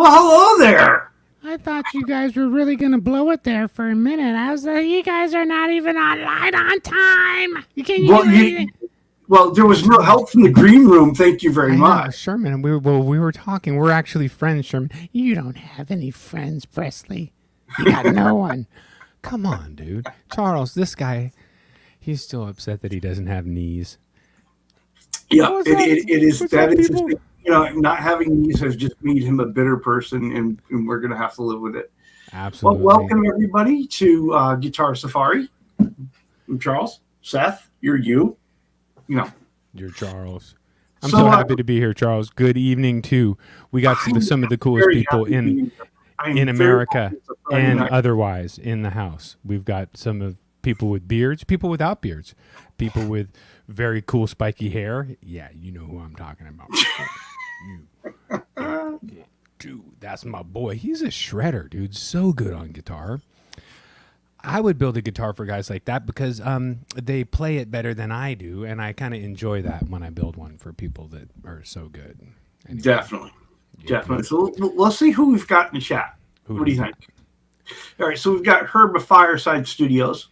Well, hello there. I thought you guys were really going to blow it there for a minute. I was like, you guys are not even online on time. You can't do anything. Well, there was no help from the green room. Thank you very much. I know, Sherman. We were talking. We're actually friends, Sherman. You don't have any friends, Presley. You got no one. Come on, dude. Charles, this guy, he's still upset that he doesn't have knees. Yeah, it is. That is, not having knees has just made him a bitter person, and we're going to have to live with it. Absolutely. Well, welcome everybody to Guitar Safari. I'm Charles. Seth, you're you. You're Charles. I'm so happy to be here, Charles. Good evening, too. We got some of the coolest people in America and otherwise in the house. We've got some of people with beards, people without beards, people with very cool spiky hair. Yeah, you know who I'm talking about. Dude, that's my boy. He's a shredder, dude. So good on guitar. I would build a guitar for guys like that because they play it better than I do, and I kind of enjoy that when I build one for people that are so good. Anyway. Definitely. So let's see who we've got in the chat. What do you think? All right, so we've got Herb of Fireside Studios.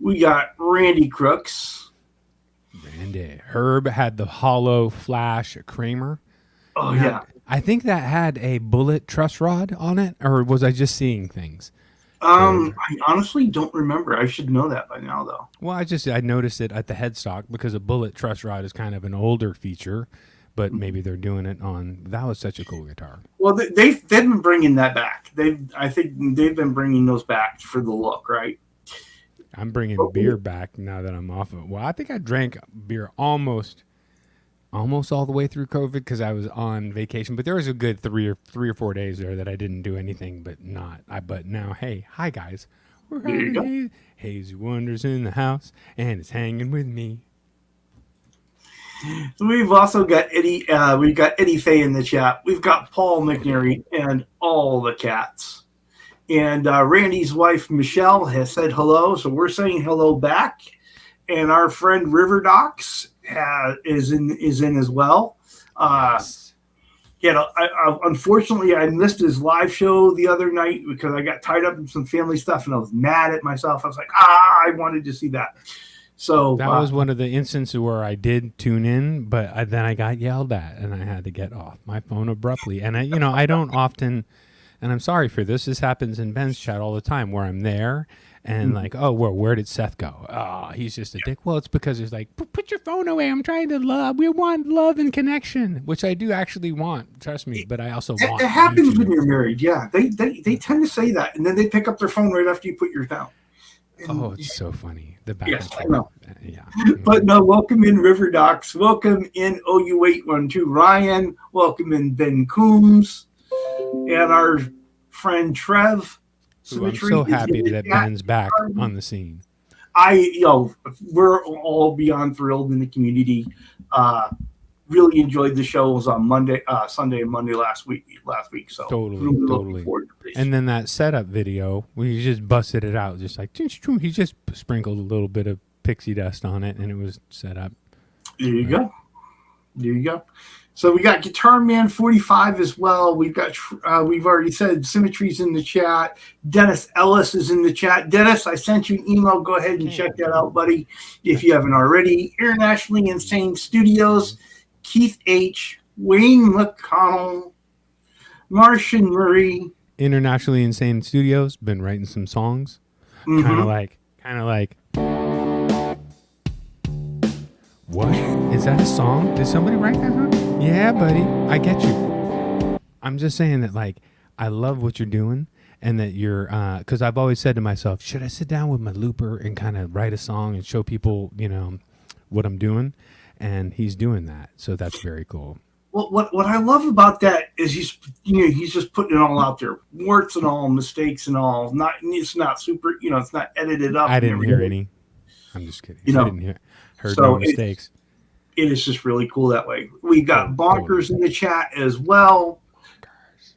We got Randy Crooks. Herb had the hollow flash Kramer. Oh, yeah. I think that had a bullet truss rod on it, or was I just seeing things? I honestly don't remember. I should know that by now, though. Well, I noticed it at the headstock because a bullet truss rod is kind of an older feature, but maybe they're doing it on. That was such a cool guitar. Well, they've been bringing that back. I think they've been bringing those back for the look, right? I'm bringing beer back now that I'm off of it. Well, I think I drank beer almost all the way through COVID because I was on vacation. But there was a good three or 4 days there that I didn't do anything but not. But now, hey, hi guys, we're having Hazy Wonders in the house, and it's hanging with me. We've also got Eddie. We've got Eddie Fay in the chat. We've got Paul McNary and all the cats. And Randy's wife, Michelle, has said hello. So we're saying hello back. And our friend River Docs is in as well. Yes. Unfortunately, I missed his live show the other night because I got tied up in some family stuff and I was mad at myself. I was like, I wanted to see that. So that was one of the instances where I did tune in, but then I got yelled at and I had to get off my phone abruptly. And I don't often, and I'm sorry for this. This happens in Ben's chat all the time where I'm there and like, oh, well, where did Seth go? Oh, he's just a dick. Well, it's because it's like, put your phone away. I'm trying to love. We want love and connection, which I do actually want. Trust me, but I also want. It happens when you're married. Yeah, they tend to say that, and then they pick up their phone right after you put yours down. Oh, it's so funny. The back yes, and forth. I know. Yeah. But no, welcome in River Docs. Welcome in OU812 Ryan. Welcome in Ben Coombs. And our friend Trev. Ooh, I'm so happy that Ben's back on the scene. We're all beyond thrilled in the community. Really enjoyed the shows on Sunday and Monday last week. So totally. And then that setup video, we just busted it out, just like he just sprinkled a little bit of pixie dust on it, and it was set up. There you go. So we got Guitar Man 45 as well. We've got we've already said Symmetry's in the chat. Dennis Ellis is in the chat. Dennis, I sent you an email. Go ahead and check that out, buddy, if you haven't already. Internationally Insane Studios. Keith H., Wayne McConnell, Martian Murray. Internationally Insane Studios, been writing some songs. Kind of like, what? Is that a song? Did somebody write that, huh? Yeah, buddy, I get you. I'm just saying that, like, I love what you're doing and that you're, because I've always said to myself, should I sit down with my looper and kind of write a song and show people, what I'm doing? And he's doing that, so that's very cool. Well, what I love about that is he's just putting it all out there, warts and all, mistakes and all. It's not super, it's not edited up. I didn't hear any. I'm just kidding. I didn't heard no mistakes. It is just really cool that way. We got Bonkers in the chat as well.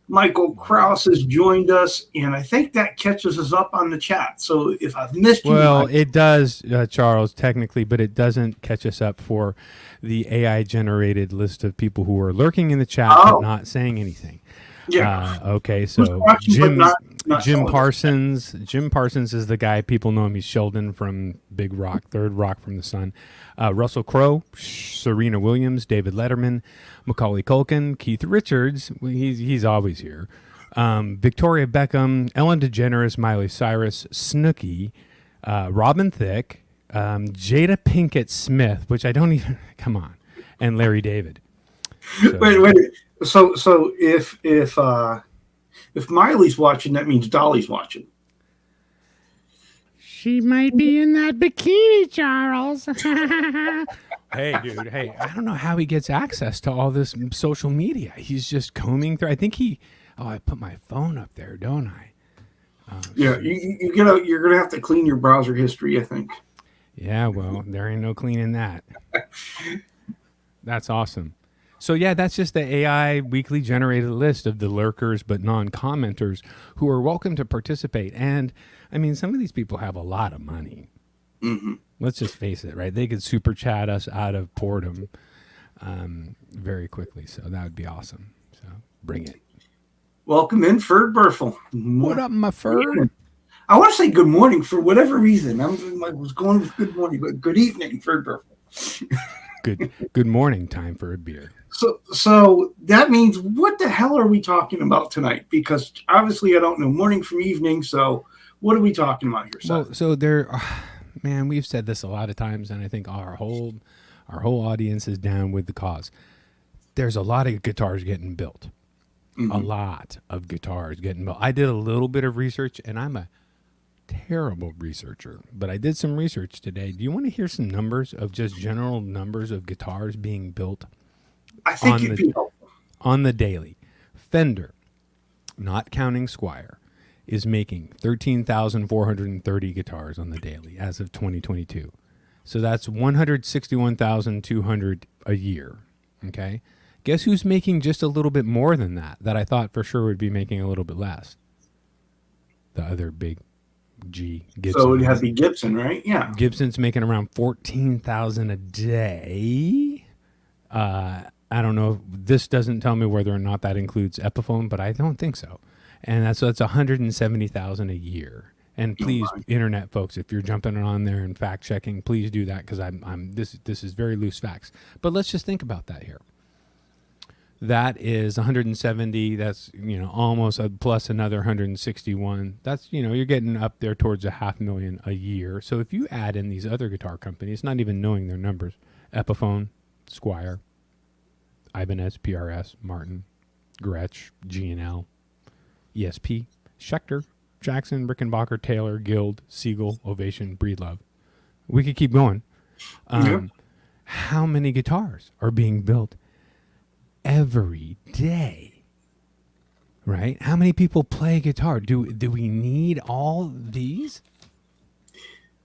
Michael Krause has joined us, and I think that catches us up on the chat. So if I've missed you... Well, it does, Charles, technically, but it doesn't catch us up for the AI-generated list of people who are lurking in the chat but not saying anything. Yeah. Okay, Who's so watching but not Jim telling us. Parsons. Jim Parsons is the guy people know him. He's Sheldon from Big Rock, Third Rock from the Sun. Russell Crowe, Serena Williams, David Letterman, Macaulay Culkin, Keith Richards. He's always here. Victoria Beckham, Ellen DeGeneres, Miley Cyrus, Snooki, Robin Thicke, Jada Pinkett Smith, which I don't even come on, and Larry David. So, Wait. So if Miley's watching, that means Dolly's watching. she might be in that bikini, Charles. Hey, dude. Hey, I don't know how he gets access to all this social media. He's just combing through. I think I put my phone up there, don't I? Yeah, you're gonna have to clean your browser history, I think. Yeah, well, there ain't no cleaning that. That's awesome. So yeah, that's just the AI weekly generated list of the lurkers but non-commenters who are welcome to participate. And I mean, some of these people have a lot of money. Mm-hmm. Let's just face it, right? They could super chat us out of boredom very quickly. So that would be awesome. So bring it. Welcome in, Ferd Burfel. What up, my Ferd? I want to say good morning for whatever reason. I was going with good morning, but good evening, Ferd Burfel. Good morning. Time for a beer. So that means, what the hell are we talking about tonight? Because obviously I don't know morning from evening. So what are we talking about here, Seth? Well, so there, man, we've said this a lot of times, and I think our whole audience is down with the cause. There's a lot of guitars getting built. Mm-hmm. A lot of guitars getting built. I did a little bit of research, and I'm a terrible researcher, but I did some research today. Do you want to hear some numbers of just general numbers of guitars being built? I think it'd be helpful. On the daily. Fender, not counting Squier, is making 13,430 guitars on the daily as of 2022. So that's 161,200 a year. Okay. Guess who's making just a little bit more than that I thought for sure would be making a little bit less? The other big G, Gibson. So it'd have to be Gibson, right? Yeah. Gibson's making around 14,000 a day. I don't know. This doesn't tell me whether or not that includes Epiphone, but I don't think so. And that's 170,000 a year. And please, internet folks, if you're jumping on there and fact checking, please do that, because this is very loose facts. But let's just think about that here. That is 170. That's almost plus another 161. That's you're getting up there towards 500,000 a year. So if you add in these other guitar companies, not even knowing their numbers, Epiphone, Squier, Ibanez, PRS, Martin, Gretsch, G&L, ESP, Schecter, Jackson, Rickenbacker, Taylor, Guild, Siegel, Ovation, Breedlove. We could keep going. How many guitars are being built every day? Right? How many people play guitar? Do we need all these?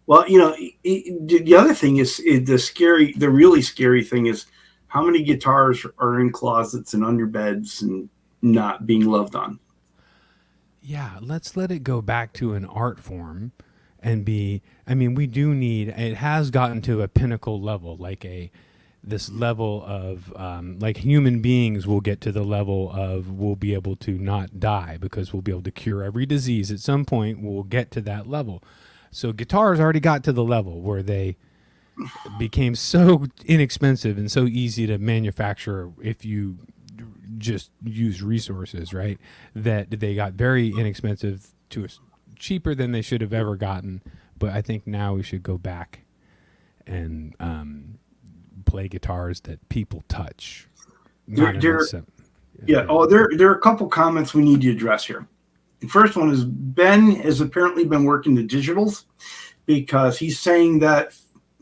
Well, the other thing is the really scary thing is how many guitars are in closets and under beds and not being loved on. Yeah, let's let it go back to an art form and we do need, it has gotten to a pinnacle level, this level of, like human beings will get to the level of, we'll be able to not die because we'll be able to cure every disease at some point. We'll get to that level. So guitars already got to the level where they became so inexpensive and so easy to manufacture if you just use resources, right? That they got very inexpensive to cheaper than they should have ever gotten. But I think now we should go back and play guitars that people touch. There are a couple comments we need to address here. The first one is Ben has apparently been working the digitals, because he's saying that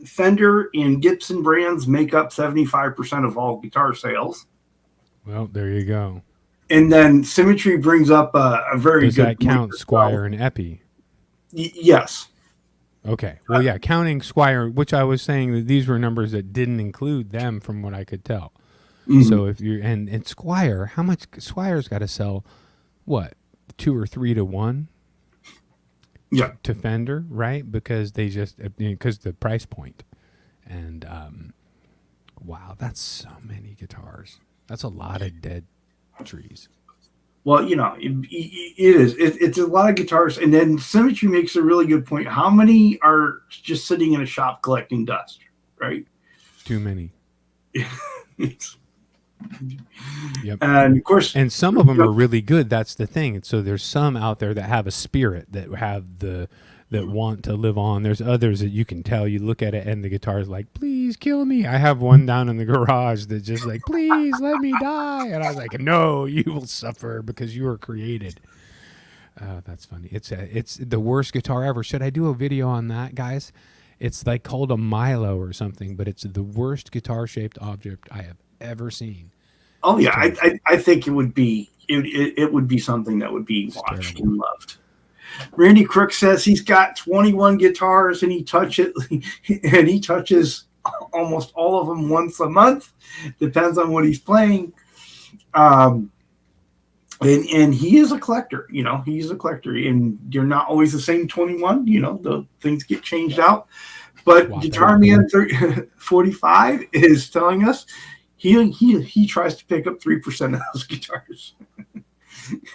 Fender and Gibson brands make up 75% of all guitar sales. Well, there you go. And then Symmetry brings up a very good... Does that count Squier and Epi? Yes. Okay. Well, yeah, counting Squier, which I was saying that these were numbers that didn't include them from what I could tell. Mm-hmm. So if you're... And Squier, how much... Squire's got to sell, what, 2 or 3 to 1? Yeah. To Fender, right? Because because the price point. And wow, that's so many guitars. That's a lot of dead trees. Well, it is. It's a lot of guitars, and then Symmetry makes a really good point. How many are just sitting in a shop collecting dust, right? Too many. Yep. And of course, and some of them are really good. That's the thing. So there's some out there that have a spirit, that have that want to live on. There's others that you can tell. You look at it and the guitar is like, please kill me. I have one down in the garage that's just like, please let me die. And I was like, no, you will suffer because you were created. That's funny. It's the worst guitar ever. Should I do a video on that, guys? It's like called a Milo or something, but it's the worst guitar-shaped object I have ever seen. Oh yeah, I think it would be something that would be watched and loved. Randy Crook says he's got 21 guitars and he touches almost all of them once a month. Depends on what he's playing. And he is a collector, he's a collector, and you're not always the same 21, the things get changed out. But Guitar Man 45 is telling us he tries to pick up 3% of those guitars.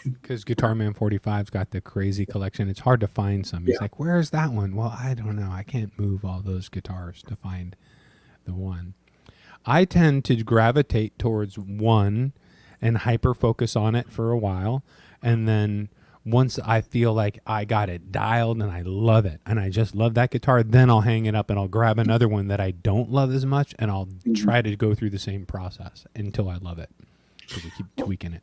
Because Guitar Man 45's got the crazy collection. It's hard to find some. He's like, where's that one? Well, I don't know. I can't move all those guitars to find the one. I tend to gravitate towards one and hyper focus on it for a while, and then once I feel like I got it dialed and I love it and I just love that guitar, then I'll hang it up and I'll grab another one that I don't love as much, and I'll try to go through the same process until I love it, because I keep tweaking it.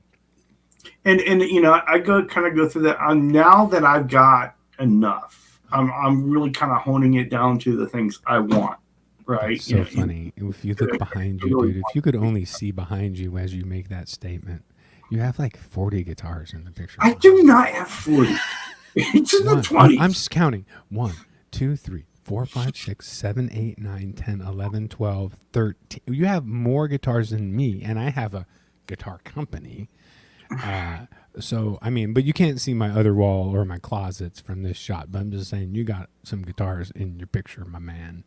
And I go through that. Now that I've got enough, I'm really kind of honing it down to the things I want. Right. It's so funny. If you look behind you, dude, if you could only see behind you as you make that statement, you have like 40 guitars in the picture. I do not have 40. It's in the 20s. I'm just counting. 1, 2, 3, 4, 5, 6, 7, 8, 9, 10, 11, 12, 13. You have more guitars than me, and I have a guitar company. So, I mean, but you can't see my other wall or my closets from this shot. But I'm just saying, you got some guitars in your picture, my man.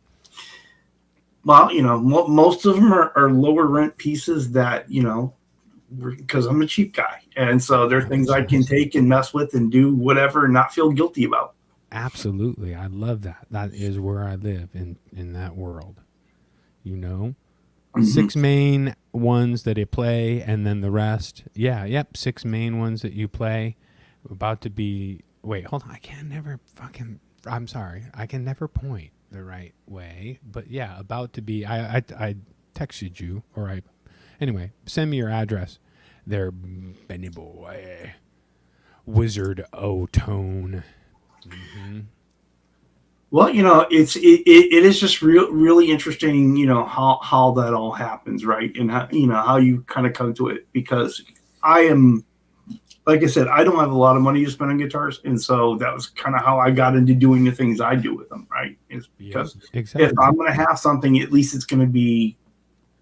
Well, most of them are lower rent pieces that, because I'm a cheap guy. And so there are things I can take and mess with and do whatever and not feel guilty about. Absolutely. I love that. That is where I live, in that world. Mm-hmm. 6 main ones that you play, and then the rest. Yeah, yep. 6 main ones that you play. About to be. Wait, hold on. I'm sorry. I can never point the right way. But yeah, about to be. I texted you, anyway, send me your address. There, Benny boy. Wizard O-Tone. Mm-hmm. Well, it is just really interesting, how that all happens, right? And how you kind of come to it, because I am, like I said, I don't have a lot of money to spend on guitars, and so that was kind of how I got into doing the things I do with them, right? Is because if I'm going to have something, at least it's going to be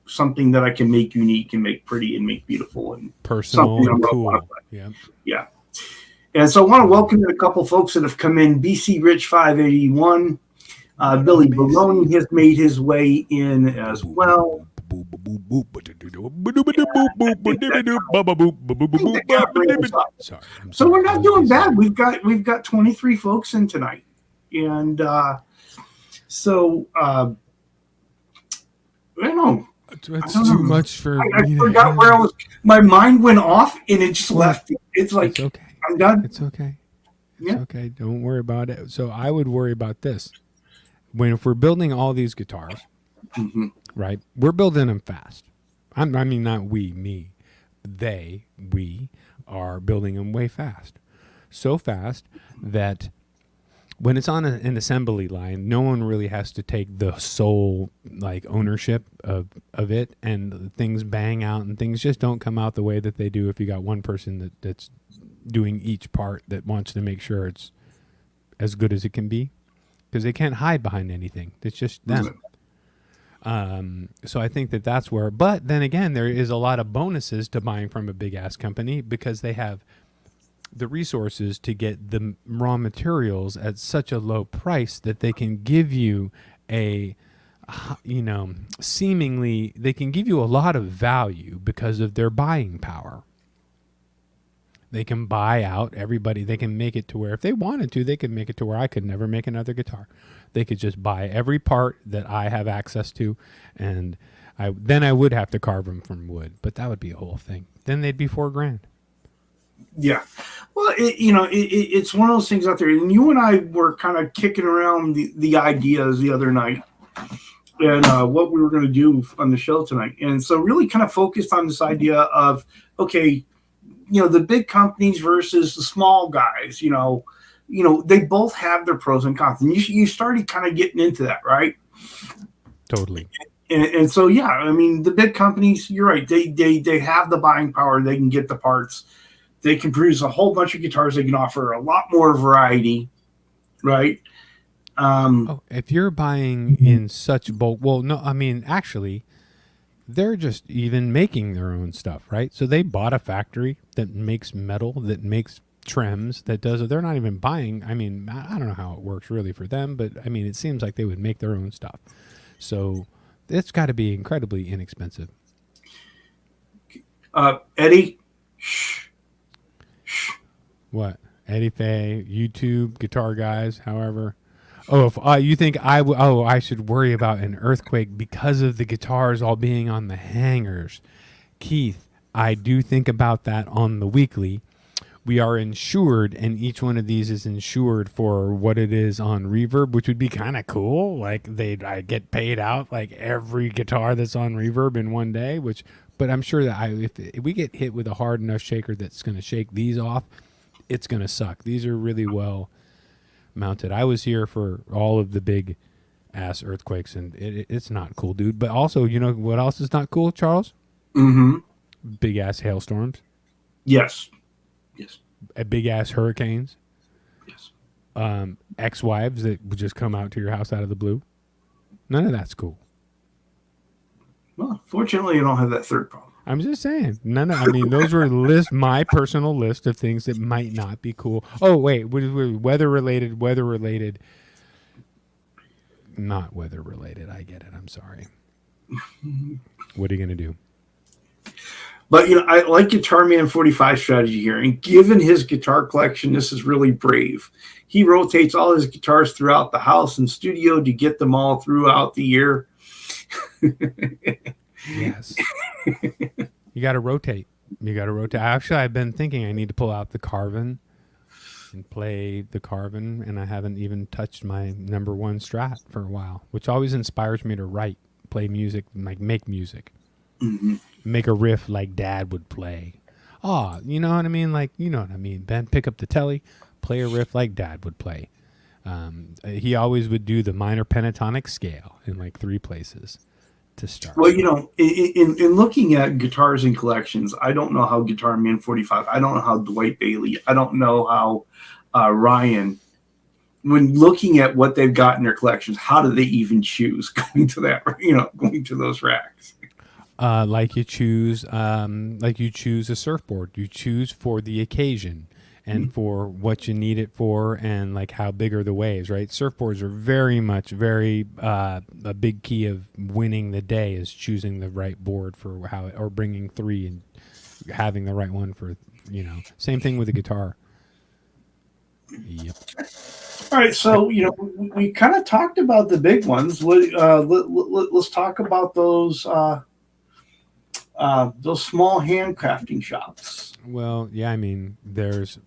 something that I can make unique and make pretty and make beautiful and personal and cool. Yeah. And so I want to welcome a couple folks that have come in. BC Rich 581. Billy Baloney has made his way in as well. So we're not doing bad. We've got 23 folks in tonight. And so I don't know. It's too much for I forgot where I was. My mind went off and it just left. It's like, it's okay. I'm done. It's okay. It's okay. Don't worry about it. So I would worry about this. If we're building all these guitars, right? We're building them fast. I mean, not me. We are building them way fast. So fast that when it's on an assembly line, no one really has to take the sole ownership of it, and things bang out and things just don't come out the way that they do if you got one person that's doing each part that wants to make sure it's as good as it can be, because they can't hide behind anything. It's just them. So I think that's where, but then again, there is a lot of bonuses to buying from a big ass company, because they have the resources to get the raw materials at such a low price that they can give you seemingly they can give you a lot of value because of their buying power. They can buy out everybody. They can make it to where if they wanted to, they could make it to where I could never make another guitar. They could just buy every part that I have access to, and then I would have to carve them from wood, but that would be a whole thing. Then they'd be $4,000. Yeah. Well, it's one of those things out there. And you and I were kind of kicking around the ideas the other night and what we were going to do on the show tonight. And so really kind of focused on this idea of, okay, the big companies versus the small guys, they both have their pros and cons. And you started kind of getting into that, right? Totally. And so, yeah, I mean, the big companies, you're right. They have the buying power. They can get the parts. They can produce a whole bunch of guitars. They can offer a lot more variety, right? If you're buying in such bulk, well, no, I mean, actually, they're just even making their own stuff, right? So they bought a factory that makes metal, that makes trims, that does it. They're not even buying. I mean, I don't know how it works really for them, but I mean, it seems like they would make their own stuff. So it's got to be incredibly inexpensive. Eddie, shh. What? Eddie Fay, YouTube, guitar guys, however. Oh, if you think I should worry about an earthquake because of the guitars all being on the hangers. Keith, I do think about that on the weekly. We are insured, and each one of these is insured for what it is on Reverb, which would be kind of cool. Like I get paid out like every guitar that's on Reverb in one day. But I'm sure that if we get hit with a hard enough shaker that's going to shake these off, it's going to suck. These are really well mounted. I was here for all of the big ass earthquakes, and it's not cool, dude. But also, you know what else is not cool, Charles? Mm-hmm. Big ass hailstorms. Yes. Big ass hurricanes. Yes. Ex-wives that would just come out to your house out of the blue. None of that's cool. Well, fortunately, I don't have that third problem. I'm just saying. I mean, those were my personal list of things that might not be cool. Oh, wait. Weather-related. Not weather-related. I get it. I'm sorry. What are you going to do? But, I like Guitar Man 45 strategy here. And given his guitar collection, this is really brave. He rotates all his guitars throughout the house and studio to get them all throughout the year. Yes. You got to rotate. Actually, I've been thinking I need to pull out the Carvin and play the Carvin, and I haven't even touched my number one Strat for a while, which always inspires me to play music, like make music. Mm-hmm. Make a riff like Dad would play. Oh, you know what I mean? Like, you know what I mean, Ben? Pick up the telly, play a riff like Dad would play. He always would do the minor pentatonic scale in like 3 places to start. Well, in looking at guitars and collections, I don't know how Guitar Man 45, I don't know how Dwight Bailey, I don't know how Ryan, when looking at what they've got in their collections, how do they even choose going to that, going to those racks? Like you choose a surfboard. You choose for the occasion and for what you need it for, and like how big are the waves, right? Surfboards are very a big key of winning the day is choosing the right board for or bringing 3 and having the right one for, same thing with a guitar. Yep. All right, so we kind of talked about the big ones. Let's talk about those small handcrafting shops. Well, yeah, I mean, there's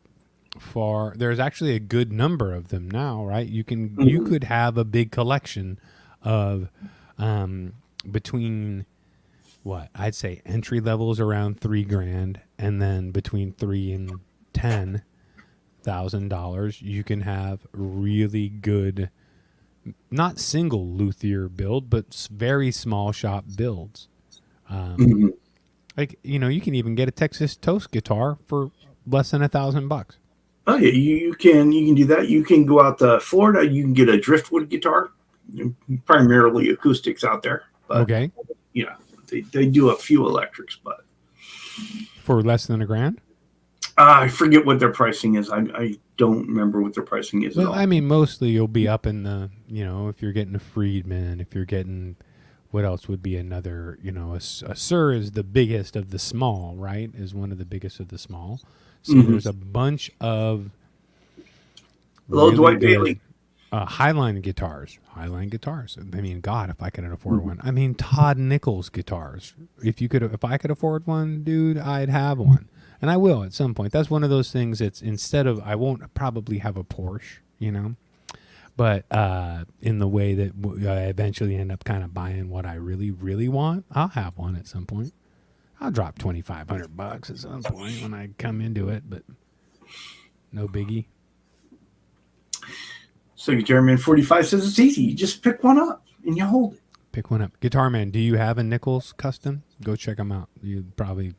actually a good number of them now, right? You could have a big collection of between what I'd say entry levels around $3,000, and then between $3,000 and $10,000, you can have really good, not single luthier build, but very small shop builds. Like, you can even get a Texas Toast guitar for less than $1,000. Oh yeah, you can do that. You can go out to Florida. You can get a driftwood guitar, primarily acoustics out there. But, okay. Yeah, they do a few electrics, but for less than $1,000. I forget what their pricing is. I don't remember what their pricing is. Well, I mean, mostly you'll be up in the, if you're getting a Friedman, if you're getting What else would be another? You know, a Sir is the biggest of the small, right? Is one of the biggest of the small. So there's a bunch of Hello, really Dwight good Bailey. Highline guitars. Highline guitars. I mean, God, if I could afford one. I mean, Todd Nichols guitars. If I could afford one, dude, I'd have one, and I will at some point. That's one of those things. It's instead of I won't probably have a Porsche, you know, but in the way that I eventually end up kind of buying what I really, really want, I'll have one at some point. I'll drop $2,500 at some point when I come into it, but no biggie. So Jeremy 45 says it's easy. You just pick one up and you hold it. Pick one up. Guitar Man, do you have a Nichols custom? Go check them out. You'd probably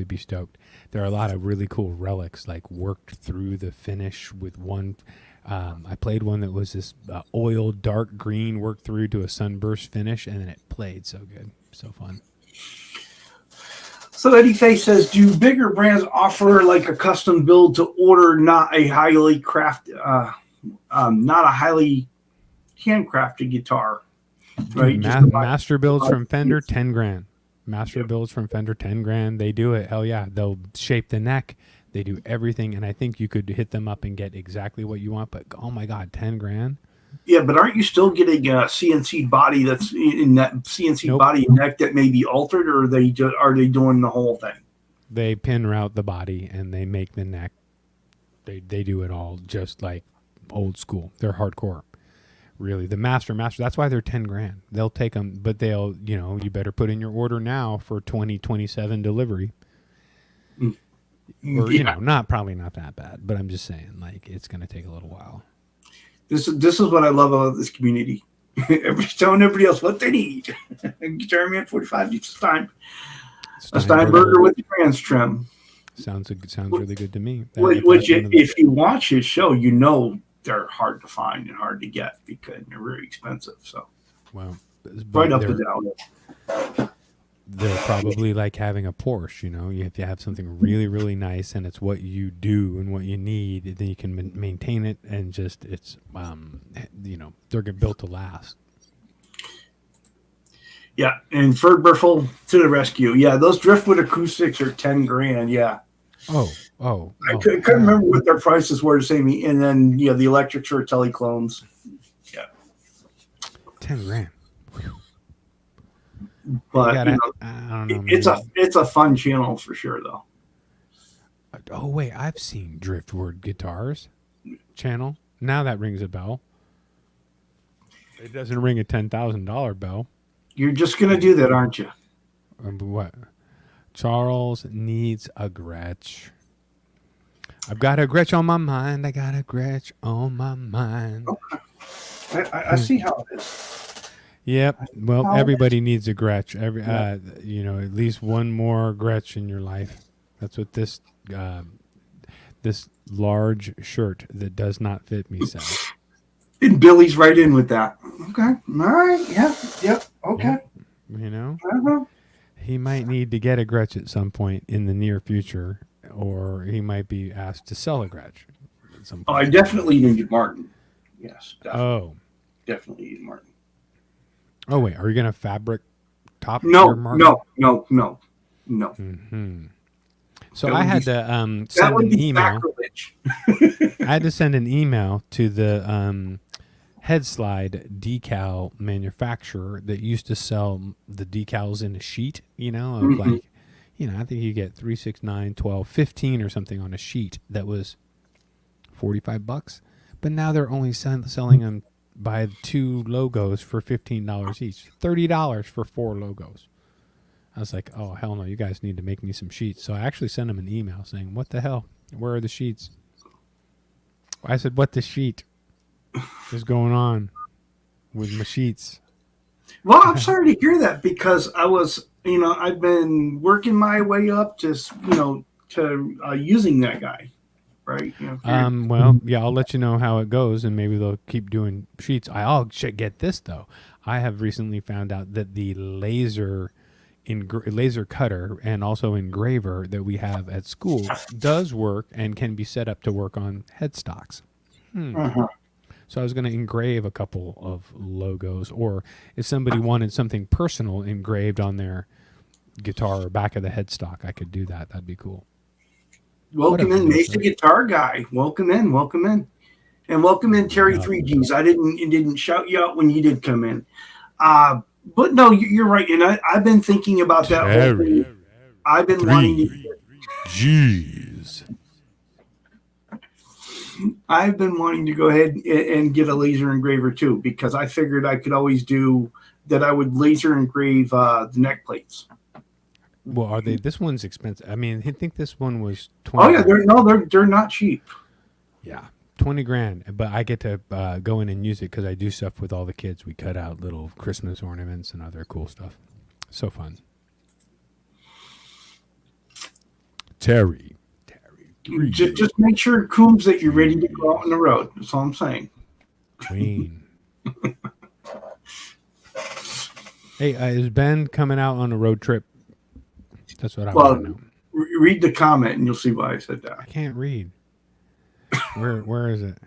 be stoked. There are a lot of really cool relics, like worked through the finish with one. I played one that was this oil dark green worked through to a sunburst finish, and then it played so good. So fun. So Eddie Faye says, do bigger brands offer like a custom build to order, not a highly handcrafted guitar? Right? Master builds from Fender, $10,000. Master builds from Fender, $10,000. They do it. Hell yeah. They'll shape the neck. They do everything. And I think you could hit them up and get exactly what you want. But oh my God, $10,000. Yeah, but aren't you still getting a CNC body that's in that CNC body and neck that may be altered, or are they doing the whole thing? They pin route the body and they make the neck. They do it all just like old school. They're hardcore. Really, the master. That's why they're $10,000. They'll take them, but you better put in your order now for 2027 delivery. Or probably not that bad, but I'm just saying, like, it's going to take a little while. This is what I love about this community. Everybody's telling everybody else what they need. Jeremy at 45 needs a Steinberger with the trans trim. Sounds really good to me. If you watch his show, you know they're hard to find and hard to get because they're very expensive. So, well, right up and down. They're probably like having a Porsche. If you have something really, really nice and it's what you do and what you need, then you can maintain it and just it's they're built to last. Yeah, and Ferg Berfel to the rescue. Yeah, those Driftwood acoustics are $10,000. Yeah. I couldn't remember what their prices were to save me, and then the electrics are teleclones. Yeah, $10,000. But I don't know. It's a fun channel for sure, though. Oh wait, I've seen Driftwood Guitars channel. Now that rings a bell. It doesn't ring a $10,000 bell. You're just gonna do that, aren't you? What? Charles needs a Gretsch. I've got a Gretsch on my mind. I got a Gretsch on my mind. Okay. I see how it is. Yep. Well, everybody needs a Gretsch. At least one more Gretsch in your life. That's what this large shirt that does not fit me says. And Billy's right in with that. Okay. All right. Yeah. Yep. Okay. Yeah. He might need to get a Gretsch at some point in the near future, or he might be asked to sell a Gretsch at some point. Oh, I definitely need Martin. Yes. Definitely. Definitely need Martin. Oh wait, are you gonna fabric top? No. Mm-hmm. So I had to send an email. I had to send an email to the Headslide decal manufacturer that used to sell the decals in a sheet. I think you get 3, 6, 9, 12, 15 or something on a sheet that was $45. But now they're only selling them by 2 logos for $15 each. $30 for 4 logos. I was like, oh, hell no, you guys need to make me some sheets. So I actually sent them an email saying, what the hell? Where are the sheets? I said, what the sheet is going on with my sheets? Well, I'm sorry to hear that because I was, I've been working my way up to using that guy. Right. Well, yeah, I'll let you know how it goes, and maybe they'll keep doing sheets. I'll get this though. I have recently found out that the laser cutter and also engraver that we have at school does work and can be set up to work on headstocks. So I was going to engrave a couple of logos, or if somebody wanted something personal engraved on their guitar or back of the headstock, I could do that. That'd be cool. Welcome in, Mesa Guitar Guy. Welcome in. And welcome in, Terry 3Gs. I didn't shout you out when you did come in. But no, you're right. And I've been thinking about that whole thing. I've been wanting to. Jeez. I've been wanting to go ahead and get a laser engraver too, because I figured I could always do that. I would laser engrave the neck plates. Well, are they? This one's expensive. I mean, I think this one was 20. Oh yeah, they're not cheap. Yeah, 20 grand. But I get to go in and use it because I do stuff with all the kids. We cut out little Christmas ornaments and other cool stuff. So fun. Terry. Just make sure, Coombs, that you're ready to go out on the road. That's all I'm saying. Queen. Hey, is Ben coming out on a road trip? That's what I want to know. Read the comment and you'll see why I said that. I can't read. Where is it?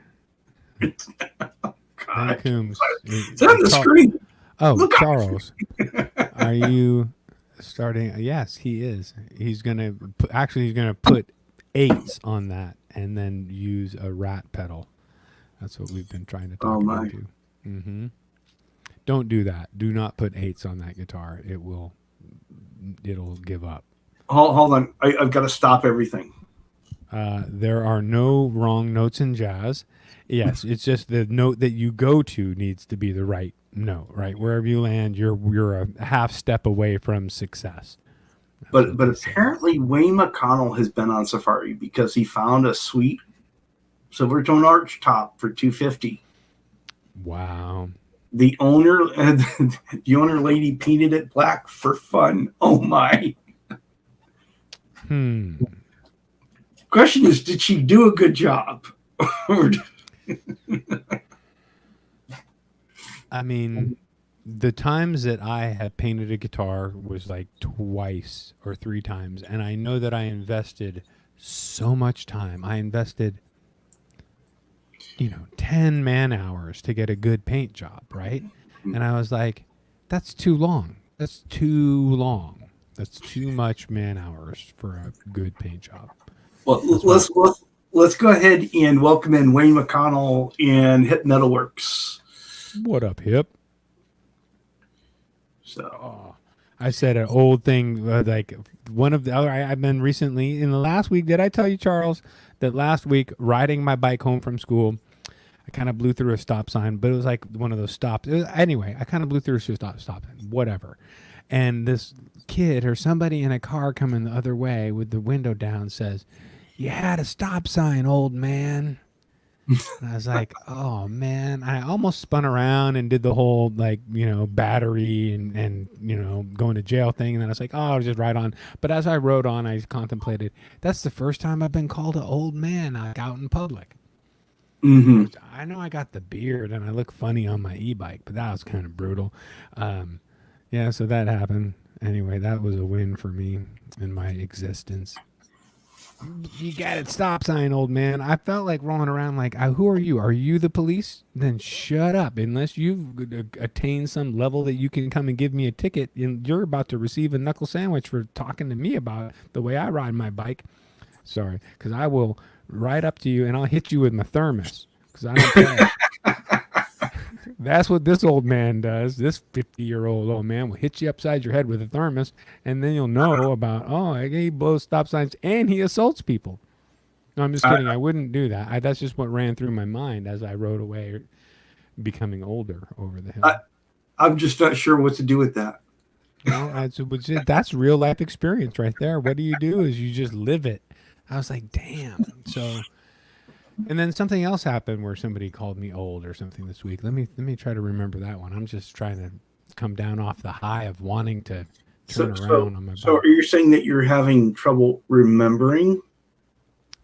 Ben Coombs. It's on the screen. Oh, look, Charles. Are you starting? Yes, he is. He's gonna put 8s on that and then use a rat pedal. That's what we've been trying to talk about too. Mm-hmm. Don't do that. Do not put 8s on that guitar. It'll give up. Hold on. I've got to stop everything. There are no wrong notes in jazz. Yes, it's just the note that you go to needs to be the right note, right? Wherever you land, you're a half step away from success. But apparently Wayne McConnell has been on safari because he found a sweet Silvertone arch top for $250. Wow. The owner lady painted it black for fun. Oh my. Question is, did she do a good job? I mean, the times that I have painted a guitar was like twice or 3 times. And I know that I invested so much time. I invested, 10 man hours to get a good paint job, right? And I was like, that's too long. That's too long. That's too much man hours for a good paint job. Well, let's go ahead and welcome in Wayne McConnell and Hip Metalworks. What up, Hip? So I said an old thing, like one of the other. I've been recently in the last week. Did I tell you, Charles, that last week riding my bike home from school, I kind of blew through a stop sign, but it was like one of those stops. Anyway, I kind of blew through a stop sign, whatever. And this kid or somebody in a car coming the other way with the window down says, "You had a stop sign, old man." And I was like, oh man. I almost spun around and did the whole battery and going to jail thing. And then I was like, oh, I'll just ride on. But as I rode on, I contemplated, that's the first time I've been called an old man out in public. Mm-hmm. I know I got the beard and I look funny on my e-bike, but that was kind of brutal. Yeah, so that happened. Anyway, that was a win for me in my existence. You got a stop sign, old man. I felt like rolling around like, who are you? Are you the police? Then shut up. Unless you've attained some level that you can come and give me a ticket, and you're about to receive a knuckle sandwich for talking to me about the way I ride my bike. Sorry, because I will ride up to you and I'll hit you with my thermos because I don't play. That's what this old man does. This 50-year-old old man will hit you upside your head with a thermos, and then you'll know about, he blows stop signs and he assaults people. No, I'm just kidding. I wouldn't do that. That's just what ran through my mind as I rode away, becoming older over the hill. I'm just not sure what to do with that. No, that's real life experience right there. What you do is you just live it. I was like, damn. So... And then something else happened where somebody called me old or something this week. Let me try to remember that one. I'm just trying to come down off the high of wanting to turn around on my bike. So are you saying that you're having trouble remembering?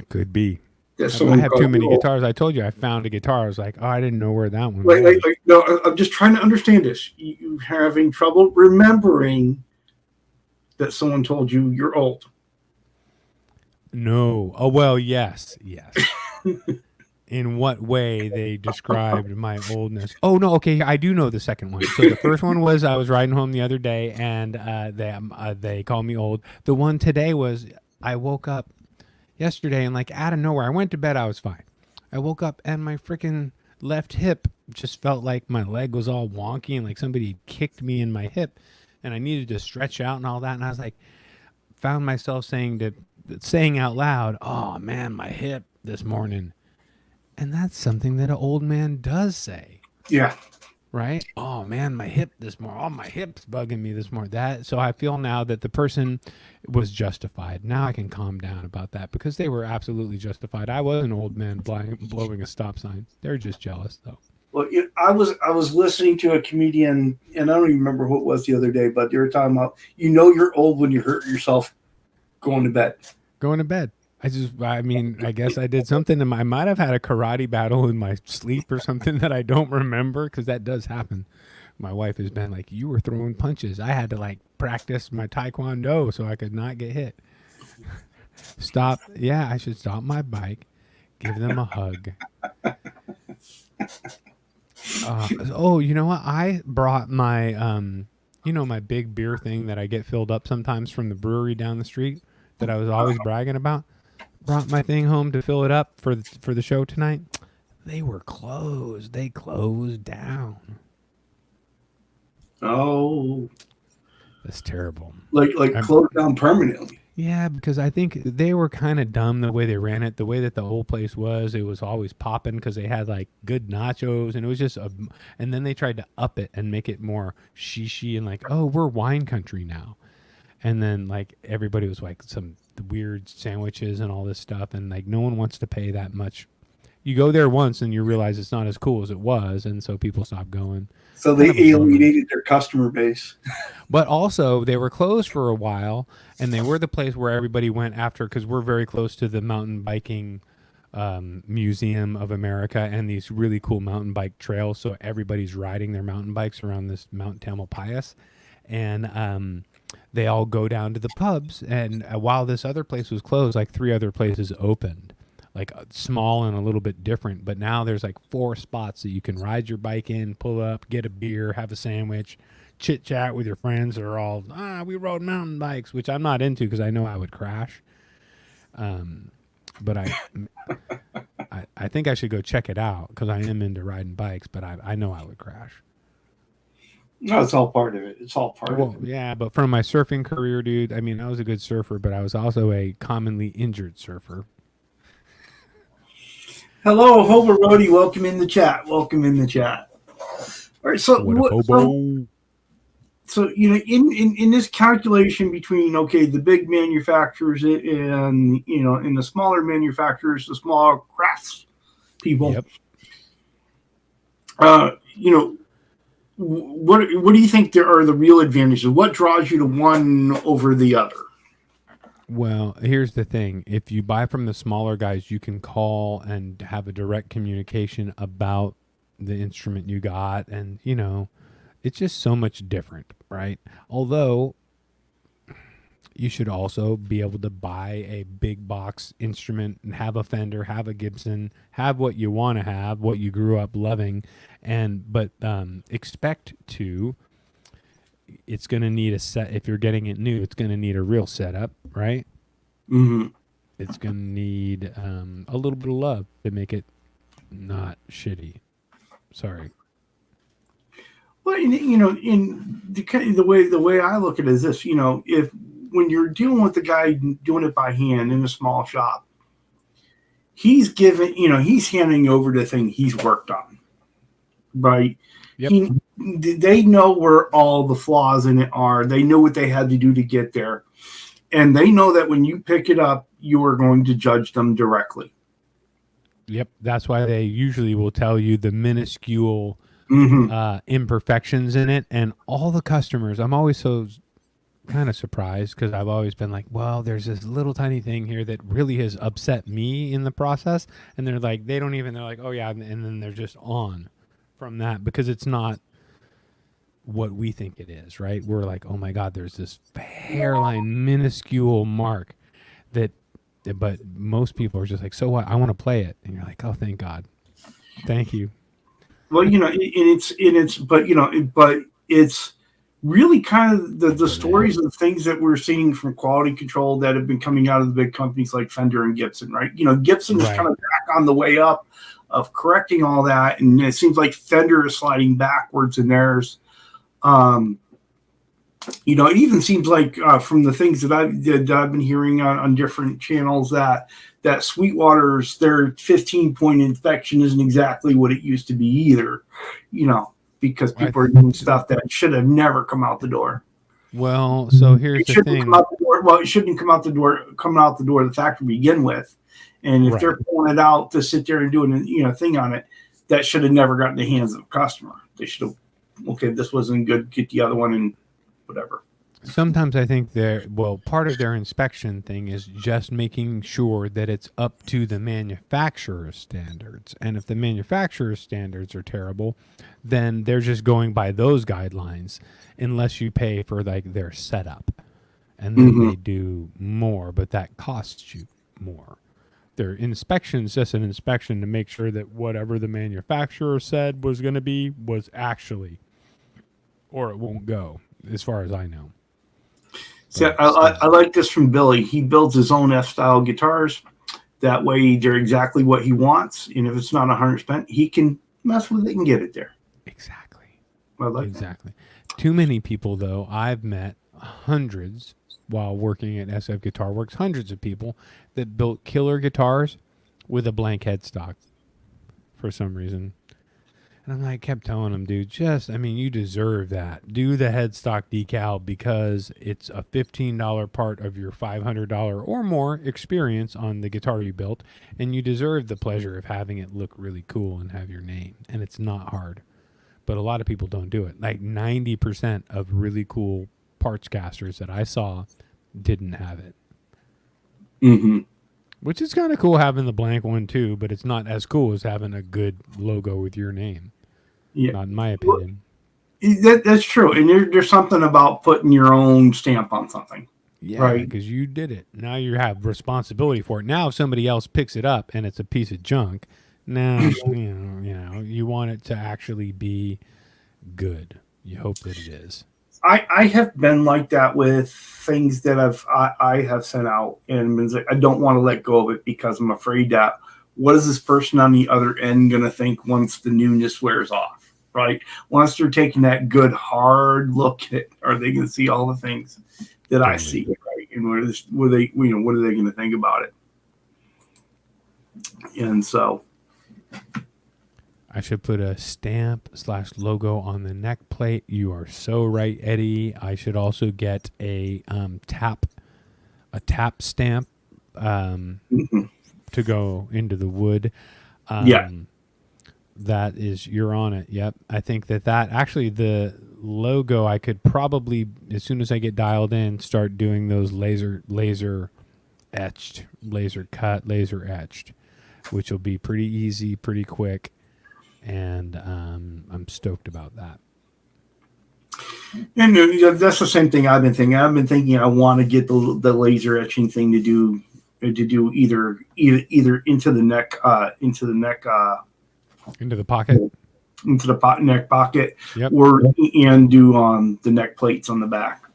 Could be. I have too many guitars. I told you I found a guitar. I was like, I didn't know where that one was. No, I'm just trying to understand this. You having trouble remembering that someone told you you're old? No. Oh, well, yes. in what way they described my oldness. Oh no, okay, I do know the second one. So the first one was I was riding home the other day, and they called me old. The one today was I woke up yesterday and like out of nowhere, I went to bed, I was fine. I woke up and my freaking left hip just felt like my leg was all wonky and like somebody kicked me in my hip, and I needed to stretch out and all that. And I was like, found myself saying out loud, "Oh man, my hip this morning." And that's something that an old man does say. Yeah. Right? Oh man, my hip this morning. Oh, my hip's bugging me this morning. So I feel now that the person was justified. Now I can calm down about that because they were absolutely justified. I was an old man blowing a stop sign. They're just jealous though. Well, I was listening to a comedian, and I don't even remember who it was the other day, but they were talking about, you're old when you hurt yourself going to bed. Going to bed. I guess I did something. I might have had a karate battle in my sleep or something that I don't remember, because that does happen. My wife has been like, you were throwing punches. I had to like practice my taekwondo so I could not get hit. Stop. Yeah, I should stop my bike, give them a hug. Oh, you know what? I brought my, my big beer thing that I get filled up sometimes from the brewery down the street that I was always bragging about. Brought my thing home to fill it up for the show tonight. They were closed. They closed down. Oh, that's terrible. Like closed down permanently. Yeah, because I think they were kind of dumb the way they ran it. The way that the whole place was, it was always popping because they had like good nachos, and it was just and then they tried to up it and make it more shishi and like, oh, we're wine country now. And then like everybody was like some weird sandwiches and all this stuff, and like no one wants to pay that much. You go there once and you realize it's not as cool as it was, and so people stop going. So they alienated their customer base. But also they were closed for a while, and they were the place where everybody went after, because we're very close to the mountain biking Museum of America and these really cool mountain bike trails. So everybody's riding their mountain bikes around this Mount Tamalpais, and they all go down to the pubs. And while this other place was closed, like 3 other places opened, like small and a little bit different. But now there's like 4 spots that you can ride your bike in, pull up, get a beer, have a sandwich, chit chat with your friends that are all, we rode mountain bikes, which I'm not into because I know I would crash. But I think I should go check it out because I am into riding bikes, but I know I would crash. No, it's all part of it. It's all part of it. Yeah, but from my surfing career, dude, I mean, I was a good surfer, but I was also a commonly injured surfer. Hello, Hobo Roadie. Welcome in the chat. Welcome in the chat. All right, so in this calculation between the big manufacturers and in the smaller manufacturers, the smaller crafts people, yep. What do you think there are the real advantages? What draws you to one over the other? Well, here's the thing. If you buy from the smaller guys, you can call and have a direct communication about the instrument you got. And, it's just so much different, right? Although you should also be able to buy a big box instrument and have a Fender, have a Gibson, have what you want to have, what you grew up loving, but expect to. It's going to need a set. If you're getting it new, it's going to need a real setup, right? Mm-hmm. It's going to need a little bit of love to make it not shitty. Sorry. Well, in the way I look at it is this, when you're dealing with the guy doing it by hand in a small shop, he's handing over the thing he's worked on, right? Yep. They know where all the flaws in it are. They know what they had to do to get there. And they know that when you pick it up, you are going to judge them directly. Yep. That's why they usually will tell you the minuscule imperfections in it. And all the customers, I'm always so kind of surprised because I've always been like, well, there's this little tiny thing here that really has upset me in the process. And they're like, they're like, oh yeah. And then they're just on from that because it's not what we think it is, right? We're like, oh my God, there's this hairline minuscule mark that But most people are just like, so what? I want to play it. And you're like, oh, thank God. Thank you. Well, but it's really kind of the stories and things that we're seeing from quality control that have been coming out of the big companies like Fender and Gibson, right? Gibson is kind of back on the way up of correcting all that, and it seems like Fender is sliding backwards in theirs. It even seems like from the things that I've been hearing on different channels that Sweetwater's their 15-point inspection isn't exactly what it used to be either, because people are doing stuff that should have never come out the door. Well, so here's the thing. It shouldn't come out the door of the factory to begin with. And if they're pulling it out to sit there and doing a thing on it, that should have never gotten in the hands of the customer. They should have, okay, this wasn't good, get the other one and whatever. Sometimes I think part of their inspection thing is just making sure that it's up to the manufacturer's standards. And if the manufacturer's standards are terrible, then they're just going by those guidelines unless you pay for like their setup. And then they do more, but that costs you more. Their inspection is just an inspection to make sure that whatever the manufacturer said was going to be was actually, or it won't go, as far as I know. See, I like this from Billy. He builds his own F-style guitars. That way, they're exactly what he wants. And if it's not 100%, he can mess with it and get it there. Exactly. I like exactly. That. Too many people, though. I've met hundreds while working at SF Guitar Works, hundreds of people that built killer guitars with a blank headstock for some reason. And I kept telling them, dude, you deserve that. Do the headstock decal because it's a $15 part of your $500 or more experience on the guitar you built. And you deserve the pleasure of having it look really cool and have your name. And it's not hard. But a lot of people don't do it. Like 90% of really cool parts casters that I saw didn't have it. Mm-hmm. Which is kind of cool having the blank one too, but it's not as cool as having a good logo with your name. Yeah. Not in my opinion. That's true. And there's something about putting your own stamp on something. Yeah, right? Because you did it. Now you have responsibility for it. Now if somebody else picks it up and it's a piece of junk, now you want it to actually be good. You hope that it is. I have been like that with things that I have sent out, and I don't want to let go of it because I'm afraid that what is this person on the other end going to think once the newness wears off, right? Once they're taking that good hard look at it, are they going to see all the things that I see, right? And what are they going to think about it? And so I should put a stamp/logo on the neck plate. You are so right, Eddie. I should also get a tap stamp to go into the wood. That is, you're on it. Yep. I think that actually the logo I could probably, as soon as I get dialed in, start doing those laser etched, laser cut, laser etched, which will be pretty easy, pretty quick. And I'm stoked about that. And that's the same thing I've been thinking. I want to get the laser etching thing to do either into the neck, into the pocket, into the neck pocket, yep. and do the neck plates on the back.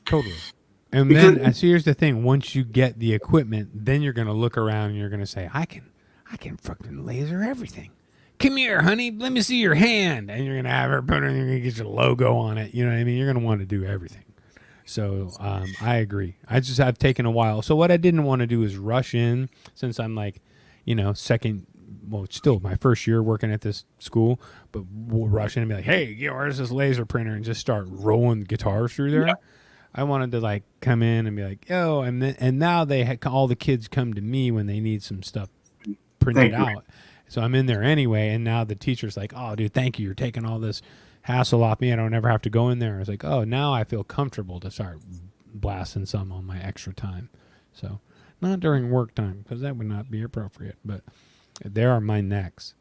Totally. And then here's the thing: once you get the equipment, then you're going to look around and you're going to say, I can fucking laser everything. Come here, honey. Let me see your hand. And you're going to have her put it, and you're going to get your logo on it. You know what I mean? You're going to want to do everything. So I agree. I've taken a while. So what I didn't want to do is rush in, since I'm like, it's still my first year working at this school, but we'll rush in and be like, hey, where's this laser printer? And just start rolling guitars through there. Yeah. I wanted to like come in and be like, yo, and now all the kids come to me when they need some stuff printed out. So I'm in there anyway, and now the teacher's like, oh, dude, thank you. You're taking all this hassle off me. I don't ever have to go in there. I was like, oh, now I feel comfortable to start blasting some on my extra time. So not during work time, because that would not be appropriate, but there are my necks.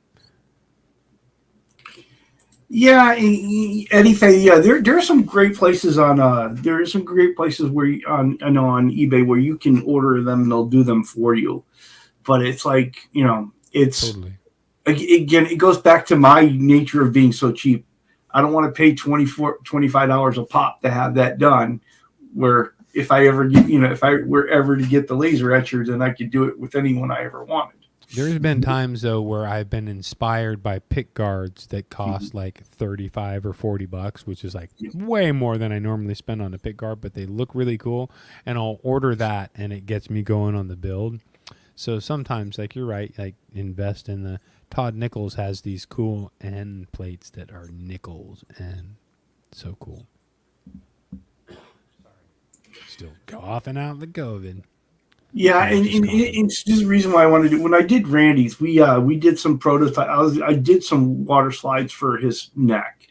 Yeah, Eddie Fay. Yeah, there's some great places on. There are some great places where I know on eBay where you can order them and they'll do them for you. But it's like it's Totally. again, it goes back to my nature of being so cheap. I don't want to pay $25 a pop to have that done. Where if I ever get, if I were ever to get the laser etcher, then I could do it with anyone I ever wanted. There's been times though where I've been inspired by pick guards that cost Mm-hmm. like 35 or $40, which is like way more than I normally spend on a pick guard, but they look really cool, and I'll order that and it gets me going on the build. So sometimes, like you're right, like invest in the Todd Nichols has these cool end plates that are nickels and so cool. Still coughing out the COVID. Yeah, No, and, just and coughing. it's just the reason why I wanted to. When I did Randy's, we did some prototype. I did some water slides for his neck,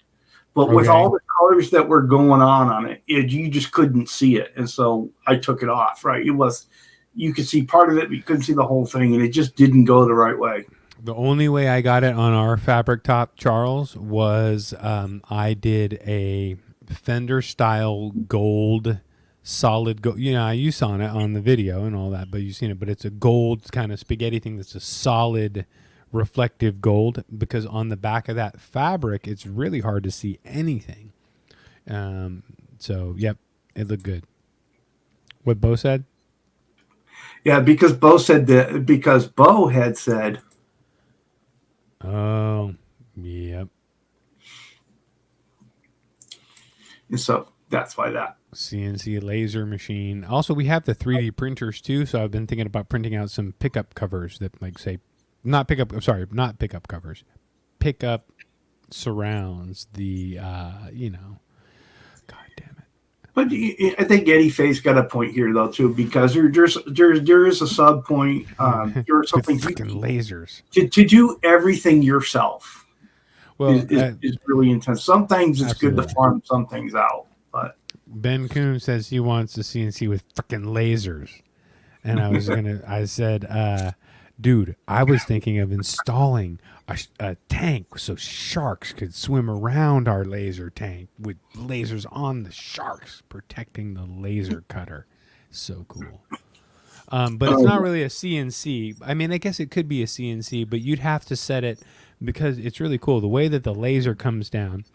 but with Okay. all the colors that were going on it, you just couldn't see it, and so I took it off. Right, it was you could see part of it, but you couldn't see the whole thing, and it just didn't go the right way. The only way I got it on our fabric top, Charles, was I did a Fender style gold solid gold. You saw it on the video and all that, but you've seen it. But it's a gold kind of spaghetti thing that's a solid reflective gold, because on the back of that fabric, it's really hard to see anything. Um, so, yep, it looked good. What Bo said? Yeah, because Bo had said, Oh, yep. and so that's why that. CNC laser machine. Also, we have the 3D printers too, so I've been thinking about printing out some pickup covers that, like, say, not pickup covers, pickup surrounds. God damn it. But I think Eddie Faye's got a point here, though, too, because there is a sub point. There are some With things freaking lasers. to do everything yourself Well, is really intense. Some things it's good to absolutely. farm some things out, but Ben Kuhn says he wants a CNC with freaking lasers. And I said, dude, I was thinking of installing a tank so sharks could swim around our laser tank with lasers on the sharks, protecting the laser cutter. So cool. But it's not really a CNC. I mean, I guess it could be a CNC, but you'd have to set it, because it's really cool. The way that the laser comes down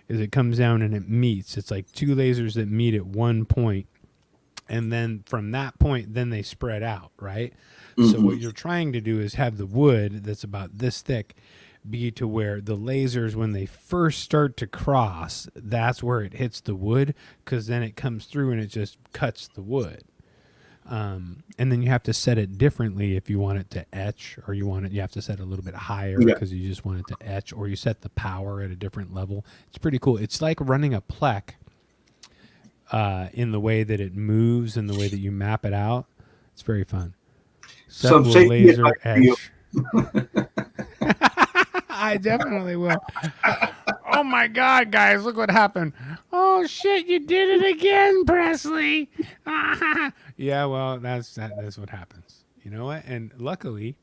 is it comes down and it meets. It's like two lasers that meet at one point, and then from that point, then they spread out, right? So what you're trying to do is have the wood that's about this thick be to where the lasers, when they first start to cross, that's where it hits the wood, because then it comes through and it just cuts the wood. And then you have to set it differently if you want it to etch, or you have to set it a little bit higher yeah. because you just want it to etch, or you set the power at a different level. It's pretty cool. It's like running a plec in the way that it moves and the way that you map it out. It's very fun. Seth Some will safety laser advice for you. etch. I definitely will. Oh my God, guys, look what happened. Oh shit, you did it again, Presley. Yeah, well, that's what happens. You know what? And luckily,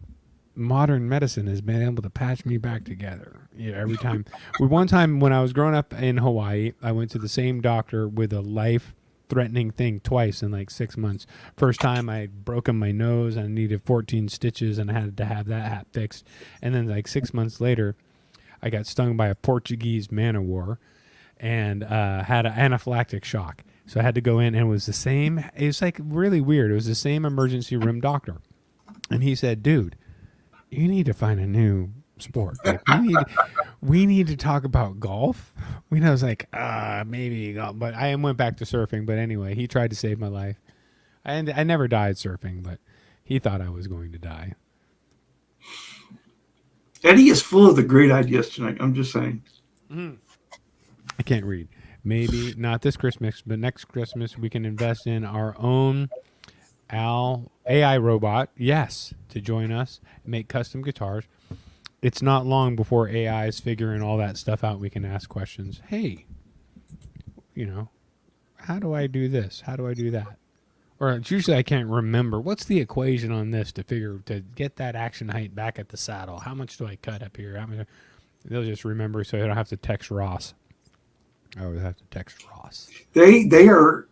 modern medicine has been able to patch me back together. Every time. One time when I was growing up in Hawaii, I went to the same doctor with a life-threatening thing twice in like 6 months. First time I had broken my nose and needed 14 stitches and I had to have that fixed. And then like 6 months later, I got stung by a Portuguese man o' war and had an anaphylactic shock. So I had to go in, and it was the same. It was like really weird. It was the same emergency room doctor. And he said, dude, you need to find a new sport. Like, we need to talk about golf. I was like, maybe golf. But I went back to surfing. But anyway, he tried to save my life. I never died surfing, but he thought I was going to die. Eddie is full of the great ideas tonight. I'm just saying. I can't read. Maybe not this Christmas, but next Christmas we can invest in our own AI robot, yes, to join us and make custom guitars. It's not long before AI is figuring all that stuff out. We can ask questions. Hey, how do I do this? How do I do that? Or it's usually I can't remember. What's the equation on this to get that action height back at the saddle? How much do I cut up here? They'll just remember, so I don't have to text Ross. I always have to text Ross. They are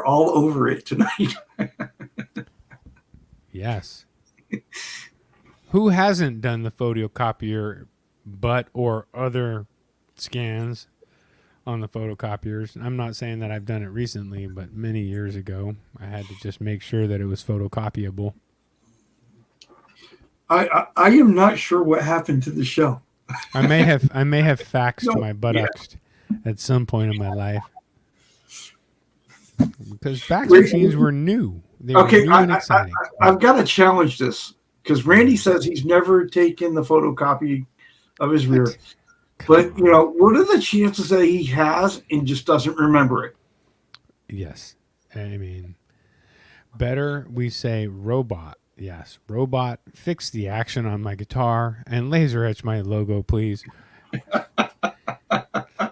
all over it tonight. Yes. Who hasn't done the photocopier, or other scans on the photocopiers? I'm not saying that I've done it recently, but many years ago, I had to just make sure that it was photocopyable. I am not sure what happened to the show. I may have faxed my buttocks at some point in my life, because fax machines were new. They were new and exciting. I've got to challenge this, because Randy says he's never taken the photocopy of his rear. But, what are the chances that he has and just doesn't remember it? Yes. I mean, better we say robot. Yes. Robot, fix the action on my guitar and laser etch my logo, please.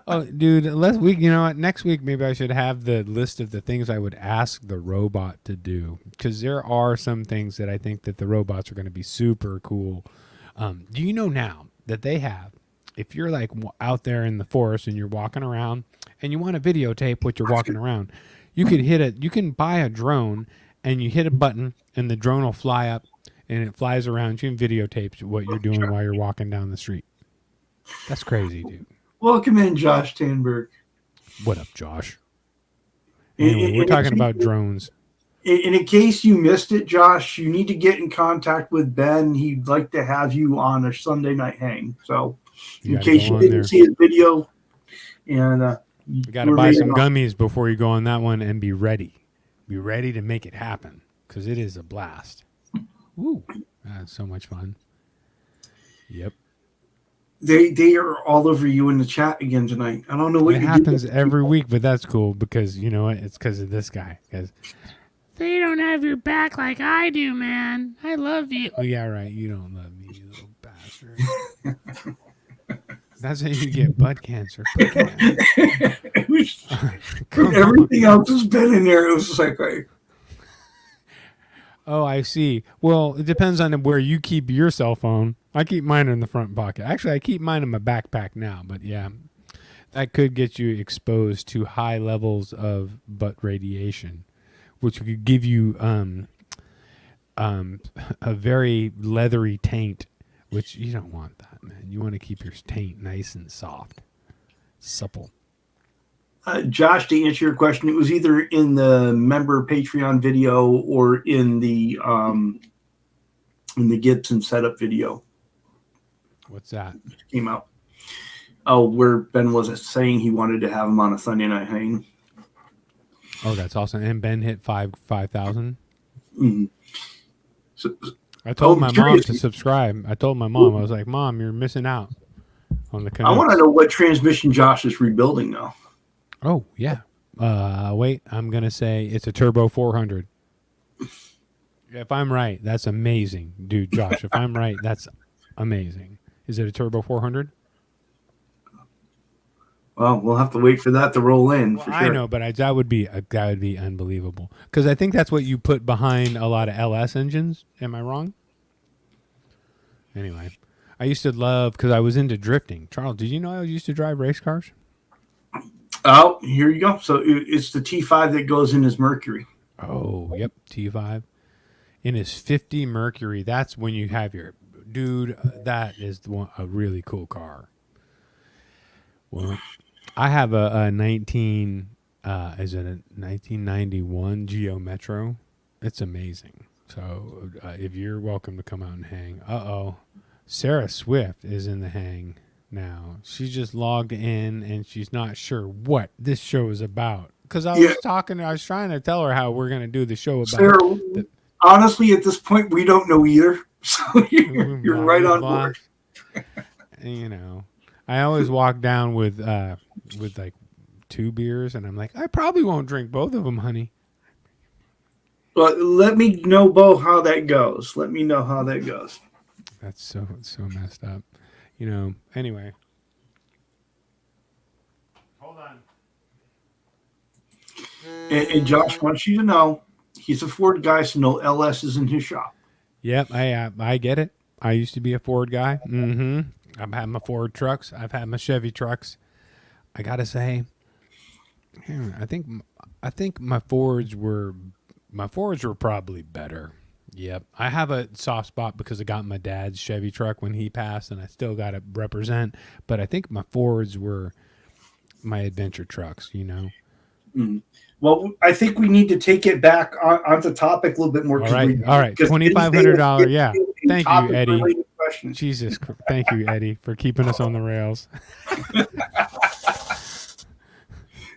Oh, dude, next week maybe I should have the list of the things I would ask the robot to do, because there are some things that I think that the robots are going to be super cool. Do you know now that they have, if you're like out there in the forest and you're walking around and you want to videotape what you're walking around, you can buy a drone and you hit a button and the drone will fly up and it flies around you and videotapes what you're doing while you're walking down the street. That's crazy, dude. Welcome in, Josh Tanberg. What up, Josh? Anyway, we're talking about drones. In case you missed it, Josh, you need to get in contact with Ben. He'd like to have you on a Sunday night hang. So, in case you didn't see his video, and you got to buy some gummies before you go on that one and be ready. Be ready to make it happen, because it is a blast. Woo! That's so much fun. Yep. They are all over you in the chat again tonight. I don't know what it happens every week, but that's cool, because you know what? It's because of this guy. Because they don't have your back like I do, man. I love you. Oh yeah, right. You don't love me, you little bastard. That's how you get butt cancer. Everything else has been in there. It was just like, hey. Oh, I see. Well, it depends on where you keep your cell phone. I keep mine in the front pocket. Actually, I keep mine in my backpack now. But yeah, that could get you exposed to high levels of butt radiation, which could give you a very leathery taint, which you don't want that, man. You want to keep your taint nice and soft, supple. Josh, to answer your question, it was either in the member Patreon video or in the Gibson setup video. What's that? Came out. Oh, where Ben was saying he wanted to have him on a Sunday night hang. Oh, that's awesome! And Ben hit 5,000. Mm-hmm. So, I told my mom to subscribe. I told my mom, I was like, "Mom, you're missing out on the Canucks." I want to know what transmission Josh is rebuilding now. Oh, yeah. Wait, I'm going to say it's a Turbo 400. If I'm right, that's amazing. Dude, Josh, if I'm right, that's amazing. Is it a Turbo 400? Well, we'll have to wait for that to roll in. Well, for sure. I know, but that would be unbelievable. Because I think that's what you put behind a lot of LS engines. Am I wrong? Anyway, I used to love, because I was into drifting. Charles, did you know I used to drive race cars? Oh, here you go. So it's the T5 that goes in his Mercury. Oh, yep, T5. In his 50 Mercury, that's when you have your... Dude, that is a really cool car. Well, I have a 1991 Geo Metro. It's amazing. So if you're welcome to come out and hang. Sarah Swift is in the hang now. She just logged in and she's not sure what this show is about. Because I was trying to tell her how we're going to do the show about. Sarah, honestly, at this point, we don't know either. So you're right on board. You know, I always walk down with like 2 beers, and I'm like, I probably won't drink both of them, honey. Well, let me know, Bo, how that goes. Let me know how that goes. That's so messed up. You know, anyway. Hold on. And Josh wants you to know he's a Ford guy, so no LS is in his shop. Yep, I get it. I used to be a Ford guy. I've had my Ford trucks. I've had my Chevy trucks. I gotta say, I think my Fords were probably better. Yep. I have a soft spot because I got my dad's Chevy truck when he passed, and I still got to represent. But I think my Fords were my adventure trucks, you know. Well, I think we need to take it back on the topic a little bit more. All right. $2,500. Yeah. Thank you, Eddie. Jesus. Thank you, Eddie, for keeping us on the rails.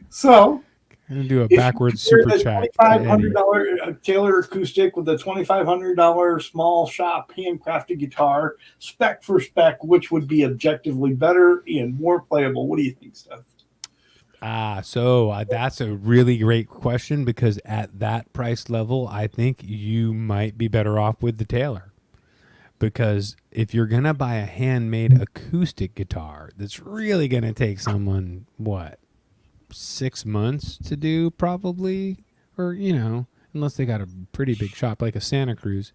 So, I'm going to do a backwards super chat. $2,500 Taylor acoustic with a $2,500 small shop handcrafted guitar, spec for spec, which would be objectively better and more playable. What do you think, Steph? So that's a really great question, because at that price level, I think you might be better off with the Taylor. Because if you're going to buy a handmade acoustic guitar, that's really going to take someone, 6 months to do probably, or, unless they got a pretty big shop like a Santa Cruz,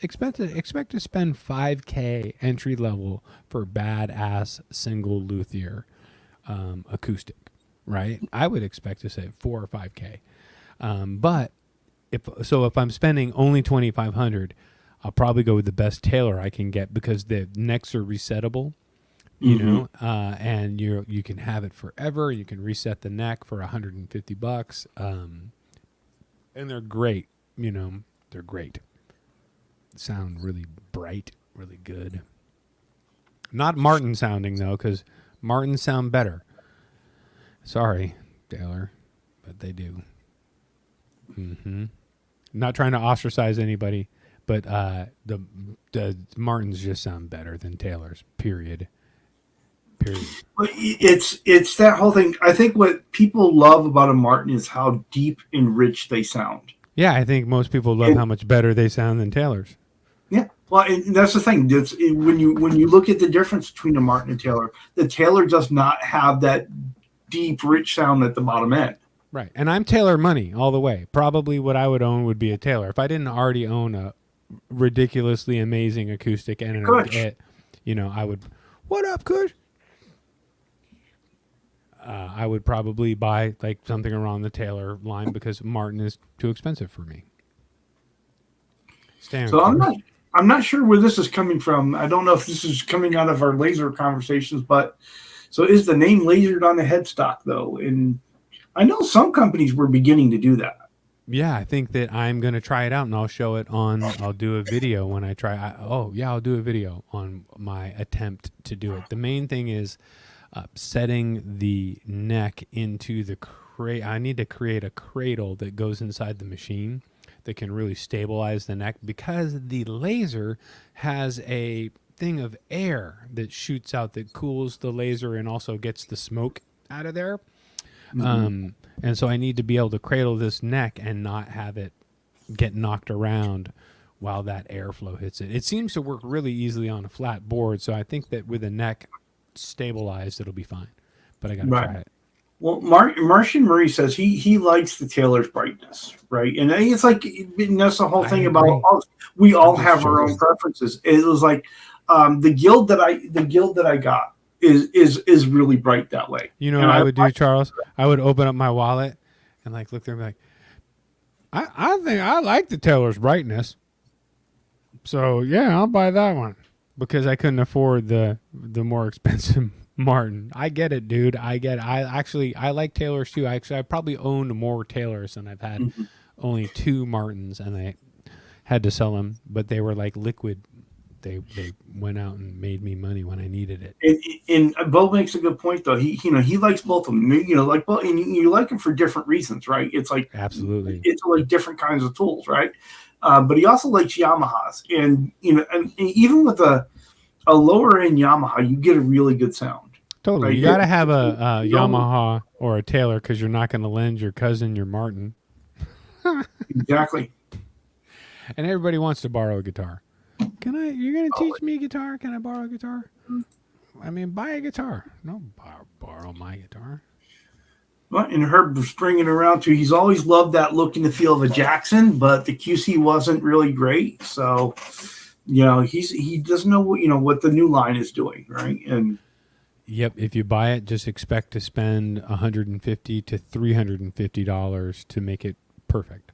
expect to spend $5,000 entry level for badass single luthier acoustic. Right, I would expect to say $4,000 or $5,000, but if I'm spending only $2,500, I'll probably go with the best Taylor I can get, because the necks are resettable, and you can have it forever. You can reset the neck for $150, and they're great. They're great. Sound really bright, really good. Not Martin sounding though, because Martins sound better. Sorry, Taylor, but they do. Not trying to ostracize anybody, but the Martins just sound better than Taylor's. Period. It's that whole thing. I think what people love about a Martin is how deep and rich they sound. Yeah, I think most people love how much better they sound than Taylor's. Yeah, well, and that's the thing. When you look at the difference between a Martin and Taylor, the Taylor does not have that deep, rich sound at the bottom end. Right. And I'm Taylor money all the way. Probably what I would own would be a Taylor. If I didn't already own a ridiculously amazing acoustic and I would, what up, Kush? I would probably buy like something around the Taylor line, because Martin is too expensive for me. So I'm not sure where this is coming from. I don't know if this is coming out of our laser conversations, but so is the name lasered on the headstock though? And I know some companies were beginning to do that. Yeah, I think that I'm going to try it out, and I'll show it I'll do a video when I try. I'll do a video on my attempt to do it. The main thing is setting the neck into the crate. I need to create a cradle that goes inside the machine that can really stabilize the neck, because the laser has a thing of air that shoots out that cools the laser and also gets the smoke out of there. And so I need to be able to cradle this neck and not have it get knocked around while that airflow hits it. It seems to work really easily on a flat board, so I think that with a neck stabilized, it'll be fine. But I got to try it. Well, Martian Murray says he likes the Taylor's brightness, right? And it's like, that's the whole thing about we all have our own preferences. It was like the guild that I got is really bright that way. You know what I would do, Charles? I would open up my wallet and like look there and be like, I think I like the Taylor's brightness. So yeah, I'll buy that one, because I couldn't afford the more expensive Martin. I get it, dude. I like Taylors too. I probably owned more Taylors than I've had. Only 2 Martins, and I had to sell them, but they were like liquid. They went out and made me money when I needed it. And Bo makes a good point though. He likes both of them. And you like them for different reasons, right? It's like absolutely, it's like different kinds of tools, right? But he also likes Yamahas, and even with a lower end Yamaha, you get a really good sound. Totally, right? You got to have a Yamaha or a Taylor, because you're not going to lend your cousin your Martin. Exactly. And everybody wants to borrow a guitar. You're going to teach me guitar? Can I borrow a guitar? I mean, buy a guitar. No, borrow my guitar. Well, and Herb was bringing around too. He's always loved that look and the feel of a Jackson, but the QC wasn't really great. So he doesn't know what the new line is doing, right? And Yep. If you buy it, just expect to spend $150 to $350 to make it perfect.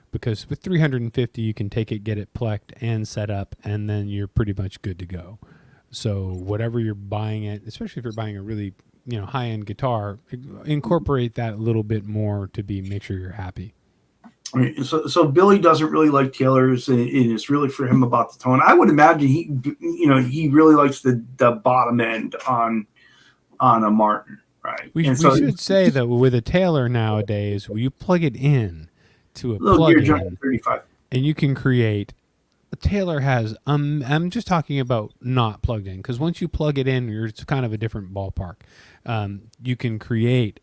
Because with $350, you can take it, get it plecked and set up, and then you're pretty much good to go. So whatever you're buying it, especially if you're buying a really high-end guitar, incorporate that a little bit more to make sure you're happy. So Billy doesn't really like Taylors, and it's really for him about the tone. I would imagine he really likes the bottom end on a Martin, right? We should say that with a Taylor nowadays, you plug it in to a plug-in, 35, and you can create. A Taylor has. I'm just talking about not plugged in, because once you plug it in, it's kind of a different ballpark. You can create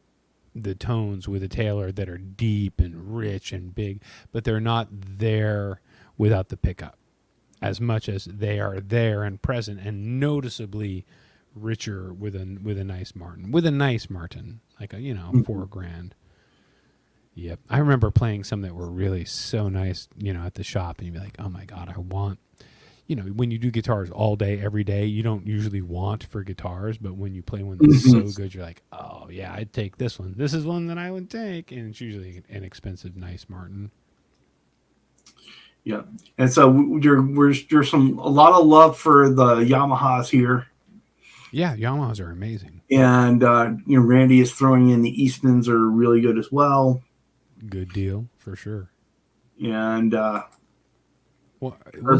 the tones with a Taylor that are deep and rich and big, but they're not there without the pickup as much as they are there and present and noticeably richer with a nice Martin. With a nice Martin, like a $4,000. Yep. I remember playing some that were really so nice, at the shop, and you'd be like, oh my God, I want, when you do guitars all day, every day, you don't usually want for guitars, but when you play one that's so good, you're like, oh yeah, I'd take this one. This is one that I would take. And it's usually an expensive, nice Martin. Yeah. And so there's a lot of love for the Yamahas here. Yeah. Yamahas are amazing. And, Randy is throwing in the Eastmans are really good as well. Good deal for sure. And Herb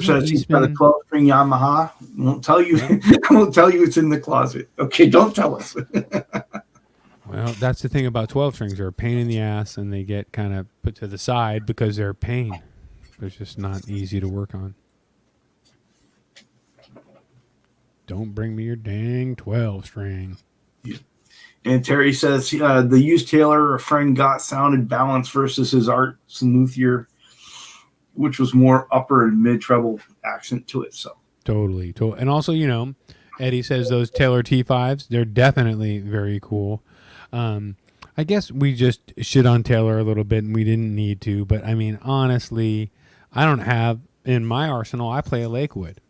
says he's got a 12-string Yamaha. I won't tell you. I won't tell you it's in the closet. Okay, don't tell us. Well, that's the thing about 12 strings. They're a pain in the ass, and they get kind of put to the side because they're a pain. They're just not easy to work on. Don't bring me your dang 12 string. Yeah. And Terry says the used Taylor a friend got sounded balanced versus his Art Luthier, which was more upper and mid treble accent to it. So totally. And also, Eddie says those Taylor T5s, they're definitely very cool. I guess we just shit on Taylor a little bit, and we didn't need to. But I mean, honestly, I don't have in my arsenal. I play a Lakewood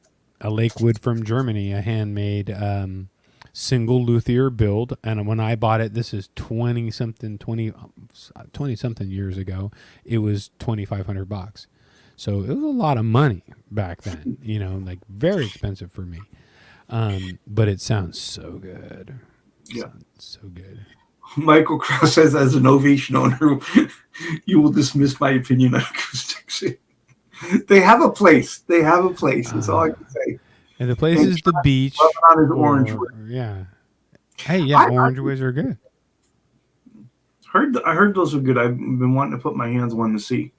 from Germany, a handmade single luthier build, and when I bought it, this is 20 something years ago, it was $2,500. So it was a lot of money back then, like very expensive for me. But it sounds so good. So good. Michael Krause says, as an Ovation owner, you will dismiss my opinion on acoustics. They have a place. That's all I can say. And the place is the beach. Orangewood. Yeah. Hey, yeah, Orangewood are good. I heard those are good. I've been wanting to put my hands on one to see.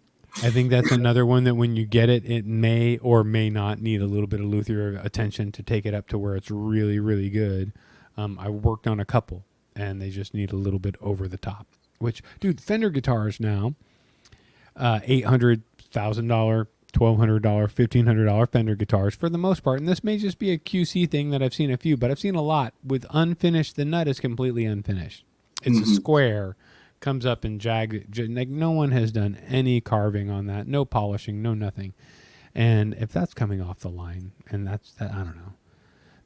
I think that's another one that when you get it, it may or may not need a little bit of luthier attention to take it up to where it's really, really good. I worked on a couple, and they just need a little bit over the top. Which, dude, Fender guitars now, $800,000, $1,200, $1,500 Fender guitars for the most part. And this may just be a QC thing that I've seen a few, but I've seen a lot with unfinished. The nut is completely unfinished. It's a square, comes up and jagged. Like no one has done any carving on that, no polishing, no nothing. And if that's coming off the line, and that's that, I don't know.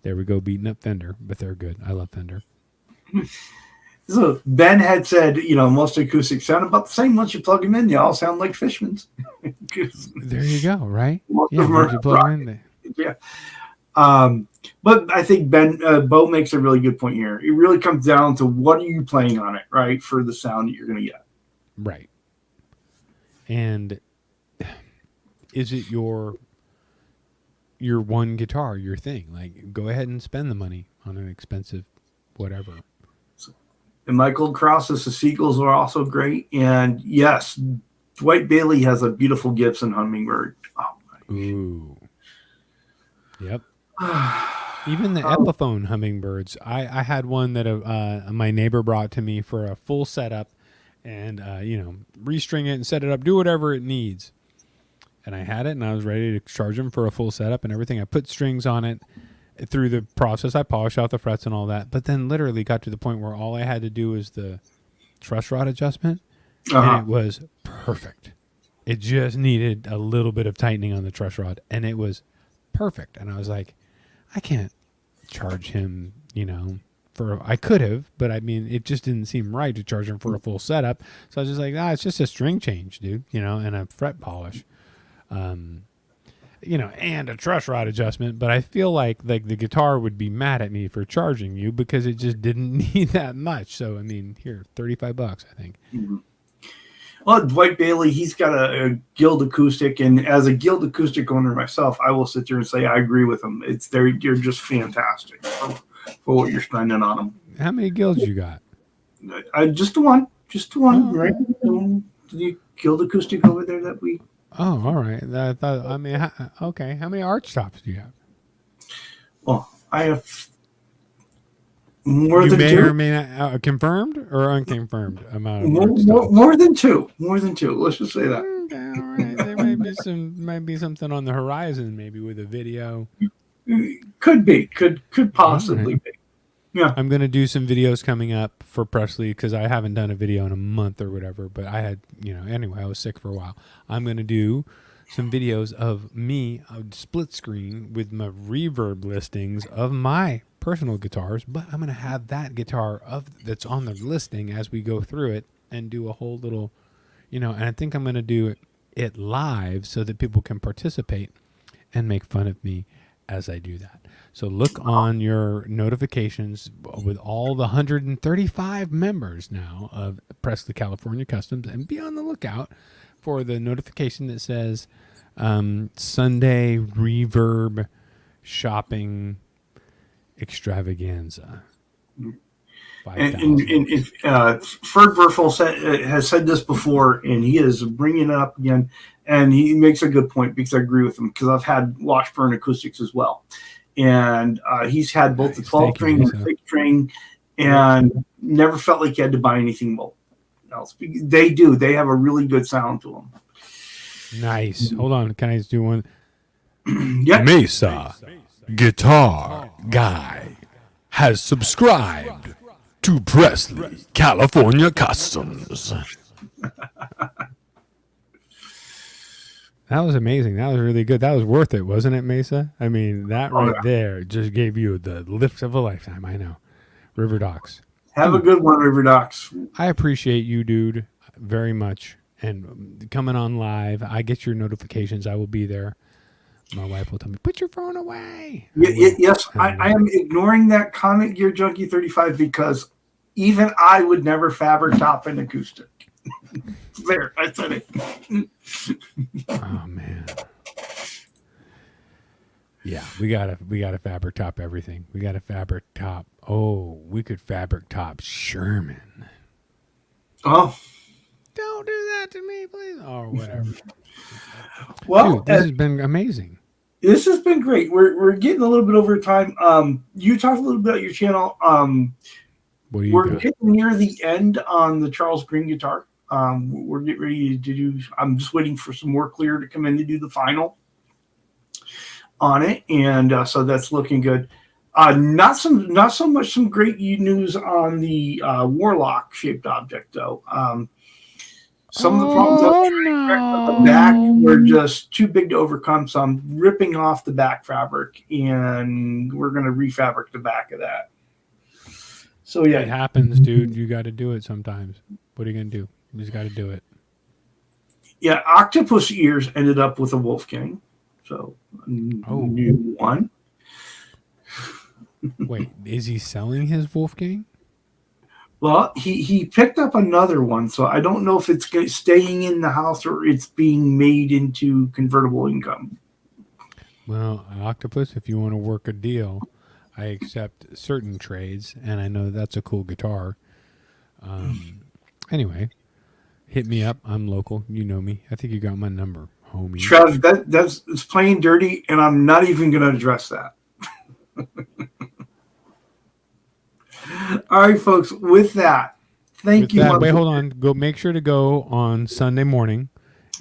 There we go, beating up Fender, but they're good. I love Fender. So Ben had said, most acoustics sound about the same once you plug them in. They all sound like Fishmans. There you go, right? Most yeah, of them once you plug them in. Yeah. But I think Bo makes a really good point here. It really comes down to what are you playing on it, right, for the sound that you're going to get. Right. And is it your one guitar, your thing? Like, go ahead and spend the money on an expensive whatever. And Michael Krause's the Seagulls are also great. And yes, Dwight Bailey has a beautiful Gibson Hummingbird. Oh my. Ooh. Yep. Even the Epiphone Hummingbirds. I had one that my neighbor brought to me for a full setup, and restring it and set it up, do whatever it needs. And I had it, and I was ready to charge him for a full setup and everything. I put strings on it. Through the process, I polished out the frets and all that, but then literally got to the point where all I had to do was the truss rod adjustment, and it was perfect. It just needed a little bit of tightening on the truss rod, and it was perfect. And I was like, I can't charge him, I could have, but I mean, it just didn't seem right to charge him for a full setup. So I was just like, it's just a string change, dude, and a fret polish, and a truss rod adjustment. But I feel like the guitar would be mad at me for charging you because it just didn't need that much. So, I mean, here, $35, I think. Mm-hmm. Well, Dwight Bailey, he's got a Guild acoustic, and as a Guild acoustic owner myself, I will sit there and say I agree with him. You're just fantastic for what you're spending on them. How many Guilds you got? Just the one, Oh. right? The Guild acoustic over there that we. Oh, all right. Okay. How many arch tops do you have? Well, I have more you than may two. or may not confirmed or unconfirmed amount of arch tops. More than two. More than two. Let's just say that. Okay, all right. There might be something on the horizon, maybe with a video. Could be. Could possibly be. Yeah. I'm gonna do some videos coming up for Presley because I haven't done a video in a month or whatever. But I had, anyway, I was sick for a while. I'm gonna do some videos of me split screen with my reverb listings of my personal guitars, but I'm gonna have that guitar that's on the listing as we go through it and do a whole little, and I think I'm gonna do it live so that people can participate and make fun of me as I do that. So look on your notifications with all the 135 members now of Presley California Customs, and be on the lookout for the notification that says Sunday reverb shopping extravaganza. And Ferd Werfel has said this before, and he is bringing it up again, and he makes a good point because I agree with him, because I've had Washburn acoustics as well, and he's had both the 12 string and 6 string, and never felt like he had to buy anything else. They have a really good sound to them. Nice. Hold on, can I just do one? Yeah. Mesa Guitar Guy has subscribed to Presley California Customs. That was amazing. That was really good. That was worth it, wasn't it, Mesa? I mean, that there just gave you the lift of a lifetime. I know. River Docs. Have a good one, River Docs. I appreciate you, dude, very much. And coming on live, I get your notifications. I will be there. My wife will tell me, put your phone away. Yes, I am ignoring that comment, Gear Junkie 35, because even I would never fabric top an acoustic. There, I said it. Oh man. Yeah, we gotta fabric top everything. We gotta fabric top. Oh, we could fabric top Sherman. Oh. Don't do that to me, please. Or whatever. Well, dude, this has been amazing. This has been great. We're getting a little bit over time. You talked a little bit about your channel. What do you we're got? getting near the end on the Charles Green guitar. We're getting ready to do. I'm just waiting for some more clear to come in to do the final on it, and so that's looking good. Not so much some great news on the Warlock shaped object though. Some of the problems with the back were just too big to overcome, so I'm ripping off the back fabric, and we're going to refabric the back of that. So yeah, it happens, dude. You got to do it sometimes. What are you going to do? You just got to do it. Yeah, Octopus Ears ended up with a Wolfgang, so new one. Wait, is he selling his Wolfgang? Well, he picked up another one, so I don't know if it's staying in the house or it's being made into convertible income. Well, Octopus, if you want to work a deal, I accept certain trades, and I know that's a cool guitar. Anyway, hit me up. I'm local. You know me. I think you got my number, homie. Trev, that's it's plain dirty, and I'm not even going to address that. All right, folks. With that, thank you. Wait, hold on. Go. Make sure to go on Sunday morning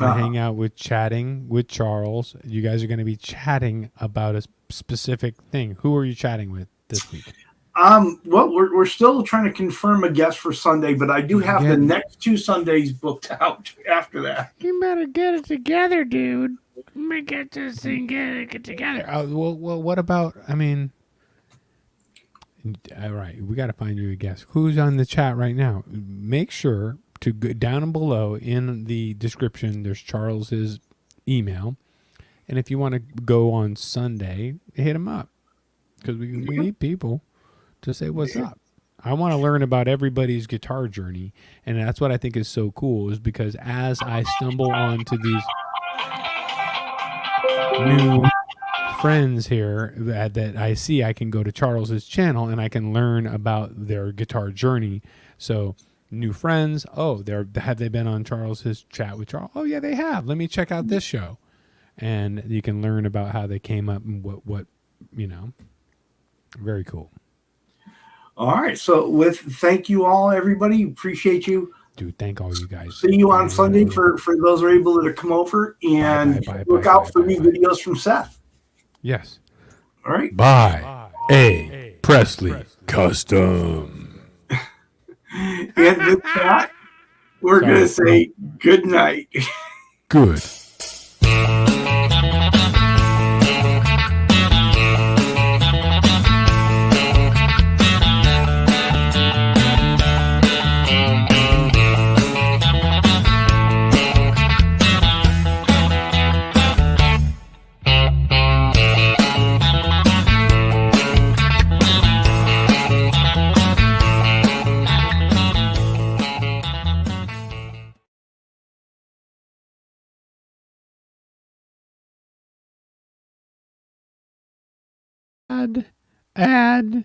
and hang out with Chatting with Charles. You guys are going to be chatting about a specific thing. Who are you chatting with this week? Well, we're still trying to confirm a guest for Sunday, but I do have the next 2 Sundays booked out after that. You better get it together, dude. Let me get this thing get together. Well, what about? I mean, all right, we got to find you a guest. Who's on the chat right now? Make sure to go down below in the description. There's Charles's email, and if you want to go on Sunday, hit him up because we need people to say what's up. I want to learn about everybody's guitar journey, and that's what I think is so cool. Is because as I stumble onto these new friends here that I see, I can go to Charles's channel and I can learn about their guitar journey. So new friends, oh, have they been on Charles's chat with Charles? Oh yeah, they have. Let me check out this show, and you can learn about how they came up and what very cool. All right. So thank you all, everybody. Appreciate you. Dude, thank all you guys. See you on Sunday for those who are able to come over, and look out for new videos from Seth. Yes. All right. By A. Presley Custom. And with that, we're going to say good night. Good. Add